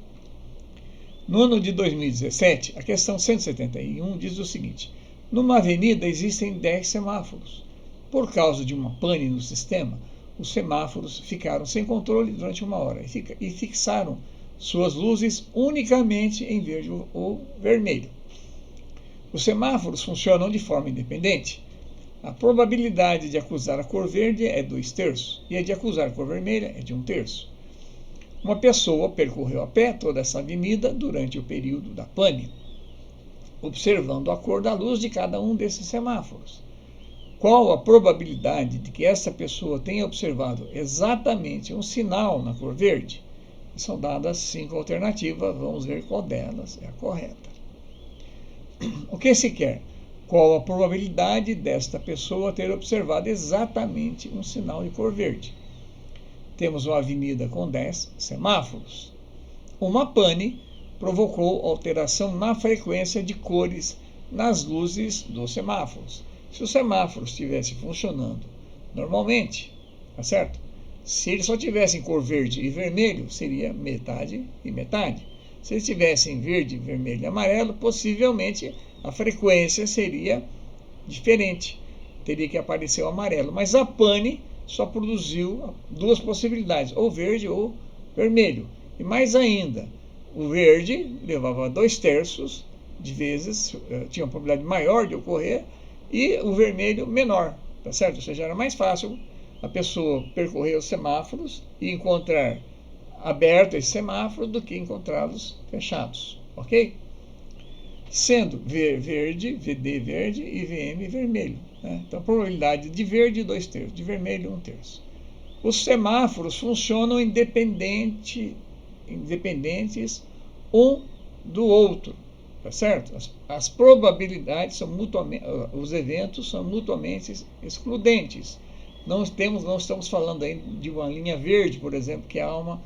No ano de 2017, a questão 171 diz o seguinte: numa avenida existem 10 semáforos. Por causa de uma pane no sistema, os semáforos ficaram sem controle durante 1 hora e fixaram suas luzes unicamente em verde ou vermelho. Os semáforos funcionam de forma independente. A probabilidade de acusar a cor verde é 2/3 e a de acusar a cor vermelha é de 1/3. Uma pessoa percorreu a pé toda essa avenida durante o período da pane, observando a cor da luz de cada um desses semáforos. Qual a probabilidade de que essa pessoa tenha observado exatamente um sinal na cor verde? São dadas 5 alternativas, vamos ver qual delas é a correta. O que se quer? Qual a probabilidade desta pessoa ter observado exatamente um sinal de cor verde? Temos uma avenida com 10 semáforos. Uma pane provocou alteração na frequência de cores nas luzes dos semáforos. Se os semáforos estivessem funcionando normalmente, tá certo? Se eles só tivessem cor verde e vermelho, seria metade e metade. Se eles tivessem verde, vermelho e amarelo, possivelmente a frequência seria diferente. Teria que aparecer o amarelo. Mas a pane só produziu duas possibilidades, ou verde ou vermelho. E mais ainda, o verde levava 2/3 de vezes, tinha uma probabilidade maior de ocorrer, e o vermelho menor, tá certo? Ou seja, era mais fácil a pessoa percorrer os semáforos e encontrar aberto esse semáforo do que encontrá-los fechados, ok? Sendo verde, VD verde e VM vermelho, né? Então, a probabilidade de verde 2/3, de vermelho 1/3. Os semáforos funcionam independentes um do outro, tá certo? As probabilidades são mutuamente, os eventos são mutuamente excludentes. Não estamos falando aí de uma linha verde, por exemplo, que há uma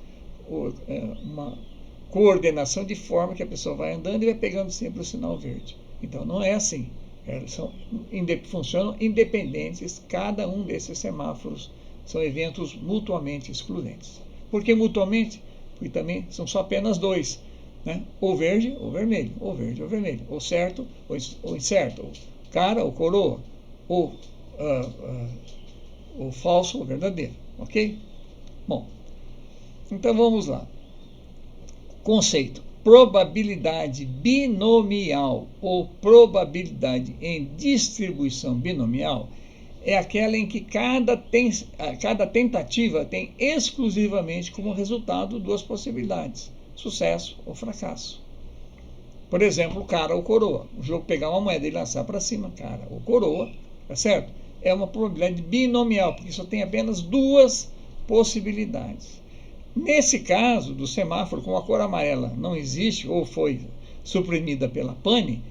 coordenação de forma que a pessoa vai andando e vai pegando sempre o sinal verde. Então não é assim. Elas funcionam independentes, cada um desses semáforos são eventos mutuamente excludentes. Por que mutuamente? Porque também são só apenas dois, né? Ou verde ou vermelho, ou verde ou vermelho, ou certo ou incerto, ou cara ou coroa, ou falso ou verdadeiro, ok? Bom, então vamos lá. Conceito: probabilidade binomial ou probabilidade em distribuição binomial é aquela em que cada tentativa tem exclusivamente como resultado duas possibilidades, sucesso ou fracasso. Por exemplo, cara ou coroa. O jogo pegar uma moeda e lançar para cima, cara ou coroa, tá certo? É uma probabilidade binomial, porque só tem apenas duas possibilidades. Nesse caso do semáforo, como a cor amarela não existe ou foi suprimida pela pane,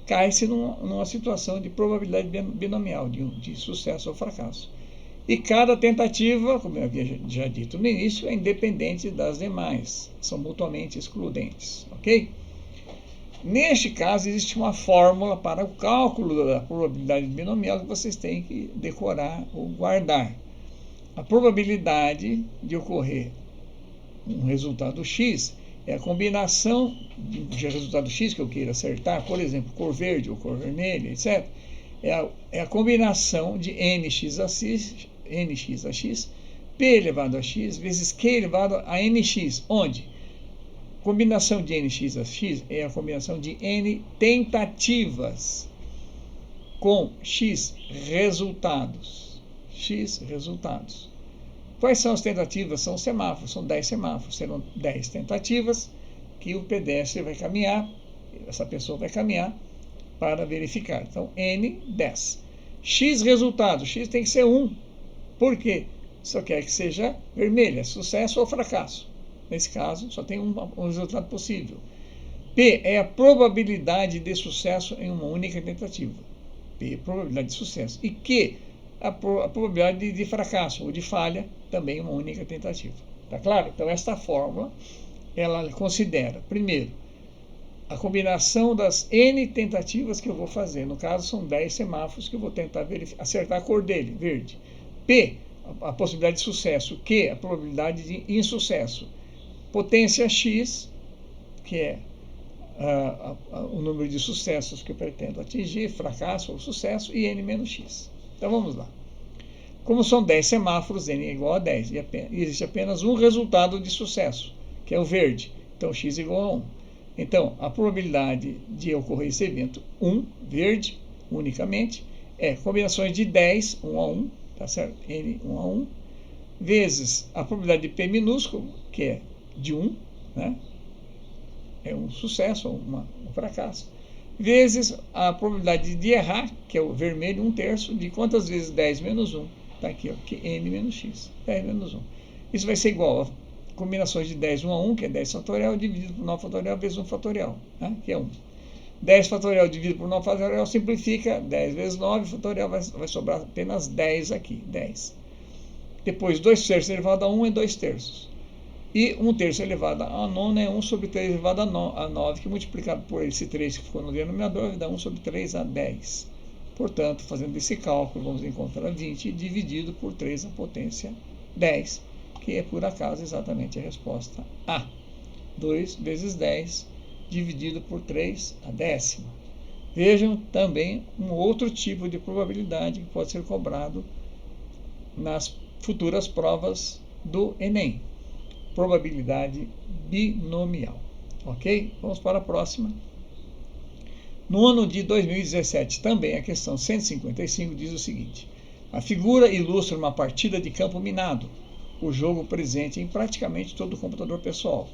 cai-se numa situação de probabilidade binomial, de sucesso ou fracasso. E cada tentativa, como eu havia já dito no início, é independente das demais, são mutuamente excludentes, ok? Neste caso, existe uma fórmula para o cálculo da probabilidade binomial que vocês têm que decorar ou guardar. A probabilidade de ocorrer um resultado X é a combinação de resultado X que eu queira acertar, por exemplo, cor verde ou cor vermelha, etc. É a combinação de nx a x, p elevado a x, vezes q elevado a nx, onde combinação de nx a x é a combinação de n tentativas com x resultados. Quais são as tentativas? São semáforos, são 10 semáforos, serão 10 tentativas que o pedestre vai caminhar, essa pessoa vai caminhar para verificar. Então, N, 10. X resultado, X tem que ser 1. Por quê? Só quer que seja vermelho, é sucesso ou fracasso. Nesse caso, só tem um resultado possível. P é a probabilidade de sucesso em uma única tentativa. P, probabilidade de sucesso. E Q, a probabilidade de fracasso ou de falha, também uma única tentativa. Tá claro? Então, esta fórmula, ela considera, primeiro, a combinação das N tentativas que eu vou fazer. No caso, são 10 semáforos que eu vou tentar acertar a cor dele, verde. P, a possibilidade de sucesso. Q, a probabilidade de insucesso. Potência X, que é o número de sucessos que eu pretendo atingir, fracasso ou sucesso, e N menos X. Então, vamos lá. Como são 10 semáforos, N é igual a 10, e existe apenas um resultado de sucesso, que é o verde. Então, X é igual a 1. Então, a probabilidade de ocorrer esse evento, 1, verde, unicamente, combinações de 10, 1 a 1, tá certo? N 1 a 1, vezes a probabilidade de P minúsculo, que é de 1, né? É um sucesso ou um fracasso, vezes a probabilidade de errar, que é o vermelho, 1/3, de quantas vezes 10 menos 1? Está aqui, ó, que N menos X, 10 menos 1. Isso vai ser igual a combinações de 10, 1 a 1, que é 10 fatorial, dividido por 9 fatorial, vezes 1 fatorial, né? Que é 1. 10 fatorial dividido por 9 fatorial simplifica, 10 vezes 9 fatorial vai sobrar apenas 10 aqui, 10. Depois, 2/3 elevado a 1 é 2/3. E 1/3 elevado a 9 é 1 sobre 3 elevado a 9, que multiplicado por esse 3 que ficou no denominador, vai dar 1 sobre 3 a 10. Portanto, fazendo esse cálculo, vamos encontrar 20 dividido por 3 à potência 10, que é, por acaso, exatamente a resposta A. 2 vezes 10 dividido por 3 a décima. Vejam também um outro tipo de probabilidade que pode ser cobrado nas futuras provas do Enem. Probabilidade binomial. Ok? Vamos para a próxima. No ano de 2017, também a questão 155 diz o seguinte: a figura ilustra uma partida de campo minado, o jogo presente em praticamente todo o computador pessoal.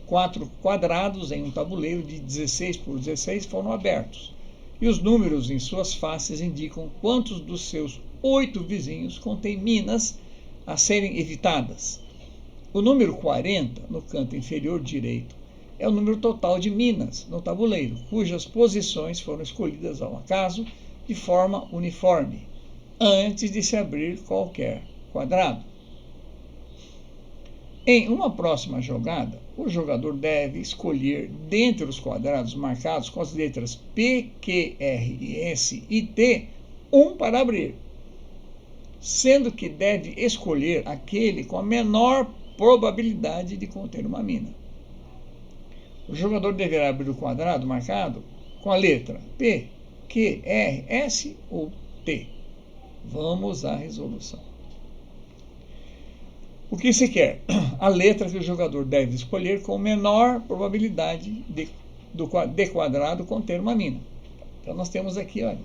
4 quadrados em um tabuleiro de 16 por 16 foram abertos, e os números em suas faces indicam quantos dos seus 8 vizinhos contêm minas a serem evitadas. O número 40, no canto inferior direito, é o número total de minas no tabuleiro, cujas posições foram escolhidas ao acaso de forma uniforme, antes de se abrir qualquer quadrado. Em uma próxima jogada, o jogador deve escolher dentre os quadrados marcados com as letras P, Q, R, S e T, um para abrir, sendo que deve escolher aquele com a menor probabilidade de conter uma mina. O jogador deverá abrir o quadrado marcado com a letra P, Q, R, S ou T. Vamos à resolução. O que se quer? A letra que o jogador deve escolher com menor probabilidade de quadrado conter uma mina. Então nós temos aqui, olha,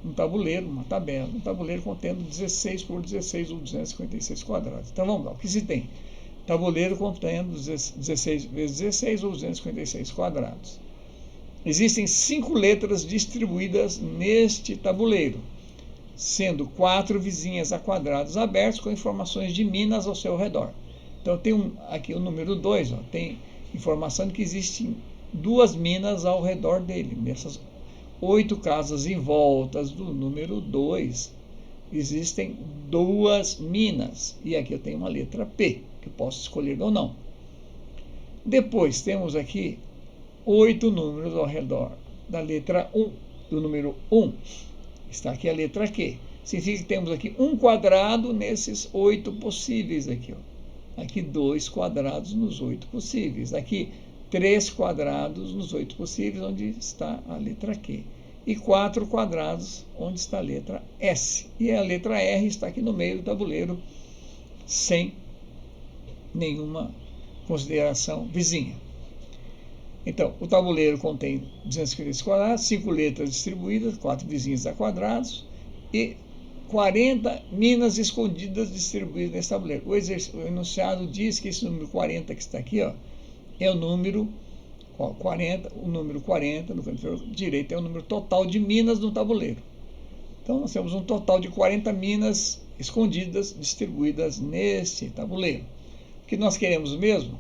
um tabuleiro, uma tabela, um tabuleiro contendo 16 por 16 ou 256 quadrados. Então vamos lá, o que se tem? Tabuleiro contendo 16 vezes 16 ou 256 quadrados. Existem 5 letras distribuídas neste tabuleiro, sendo 4 vizinhas a quadrados abertos com informações de minas ao seu redor. Então tem aqui o número 2, ó, tem informação de que existem 2 minas ao redor dele. Nessas 8 casas em voltas do número 2, existem 2 minas. E aqui eu tenho uma letra P, que eu posso escolher ou não. Depois temos aqui 8 números ao redor da letra 1, do número 1. Está aqui a letra Q. Significa que temos aqui um quadrado nesses 8 possíveis aqui, ó. Aqui 2 quadrados nos 8 possíveis. Aqui 3 quadrados nos 8 possíveis, onde está a letra Q. E 4 quadrados, onde está a letra S. E a letra R está aqui no meio do tabuleiro, sem nenhuma consideração vizinha. Então, o tabuleiro contém 256 quadrados, 5 letras distribuídas, 4 vizinhas a quadrados e 40 minas escondidas distribuídas nesse tabuleiro. O enunciado diz que esse número 40 que está aqui, ó, é o número 40, o número 40 no canto inferior direito é o número total de minas no tabuleiro. Então, nós temos um total de 40 minas escondidas distribuídas neste tabuleiro. O que nós queremos mesmo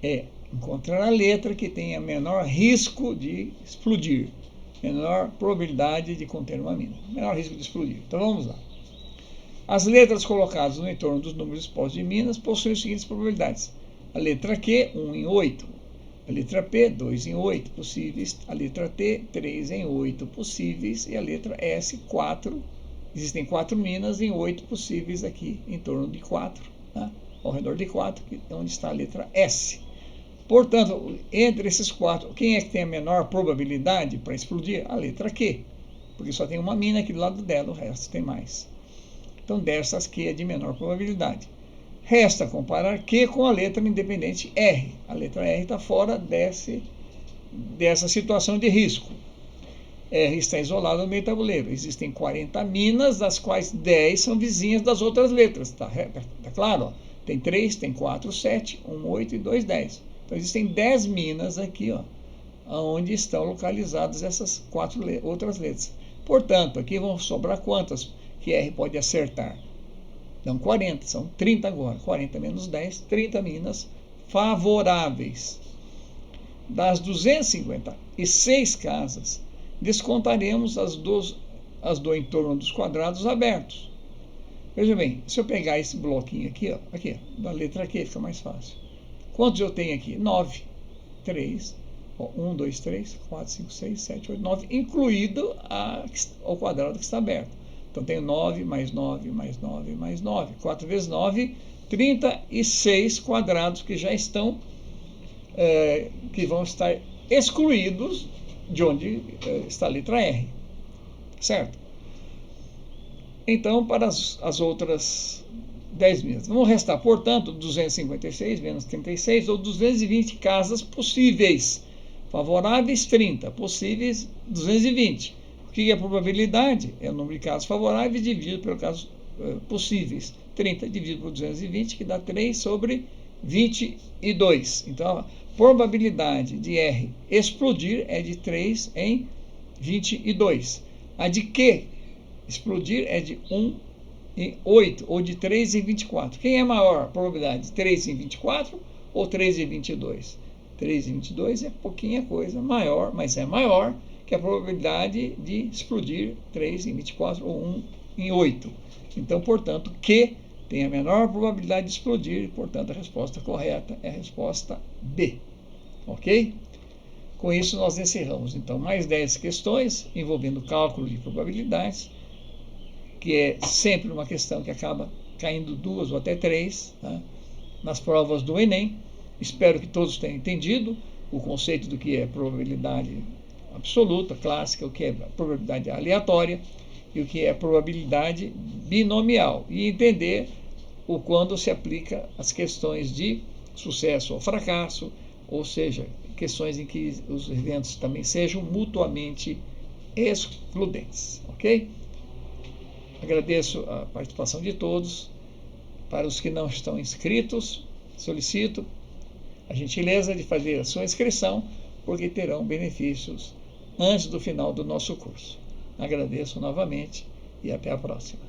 é encontrar a letra que tenha menor risco de explodir, menor probabilidade de conter uma mina, menor risco de explodir. Então vamos lá. As letras colocadas no entorno dos números expostos de minas possuem as seguintes probabilidades: a letra Q, 1 em 8, a letra P, 2 em 8 possíveis, a letra T, 3 em 8 possíveis e a letra S, 4. Existem 4 minas em 8 possíveis aqui, em torno de 4, né? Ao redor de 4, onde está a letra S. Portanto, entre esses 4, quem é que tem a menor probabilidade para explodir? A letra Q, porque só tem uma mina aqui do lado dela, o resto tem mais. Então, dessas, Q é de menor probabilidade. Resta comparar Q com a letra independente R. A letra R está fora dessa situação de risco. R está isolado no meio tabuleiro. Existem 40 minas, das quais 10 são vizinhas das outras letras. Tá claro? Ó. Tem 3, tem 4, 7, 1, 8 e 2, 10. Então existem 10 minas aqui, ó, onde estão localizadas essas 4 outras letras. Portanto, aqui vão sobrar quantas que R pode acertar? Não 40, são 30 agora. 40 menos 10, 30 minas favoráveis. Das 256 casas, descontaremos as do entorno dos quadrados abertos. Veja bem, se eu pegar esse bloquinho aqui, ó, da letra Q, fica mais fácil. Quantos eu tenho aqui? 9. 3. 1, 2, 3, 4, 5, 6, 7, 8, 9, incluído o quadrado que está aberto. Então, tenho 9, mais 9, mais 9, mais 9. 4 vezes 9, 36 quadrados que já estão, que vão estar excluídos de onde está a letra R. Certo? Então, para as outras 10 minas. Vão restar, portanto, 256 menos 36, ou 220 casas possíveis. Favoráveis, 30. Possíveis, 220. O que é a probabilidade? É o número de casos favoráveis dividido pelo casos possíveis. 30 dividido por 220, que dá 3 sobre 22. Então, a probabilidade de R explodir é de 3 em 22. A de Q explodir é de 1 em 8, ou de 3 em 24. Quem é maior probabilidade? 3 em 24 ou 3 em 22? 3 em 22 é pouquinha coisa, maior, mas é maior que a probabilidade de explodir 3 em 24 ou 1 em 8. Então, portanto, Q tem a menor probabilidade de explodir, e, portanto, a resposta correta é a resposta B. Ok? Com isso, nós encerramos, então, mais 10 questões envolvendo cálculo de probabilidades, que é sempre uma questão que acaba caindo 2 ou até 3, tá, nas provas do Enem. Espero que todos tenham entendido o conceito do que é probabilidade absoluta, clássica, o que é probabilidade aleatória e o que é probabilidade binomial, e entender o quando se aplica as questões de sucesso ou fracasso, ou seja, questões em que os eventos também sejam mutuamente excludentes, ok? Agradeço a participação de todos. Para os que não estão inscritos, solicito a gentileza de fazer a sua inscrição, porque terão benefícios antes do final do nosso curso. Agradeço novamente e até a próxima.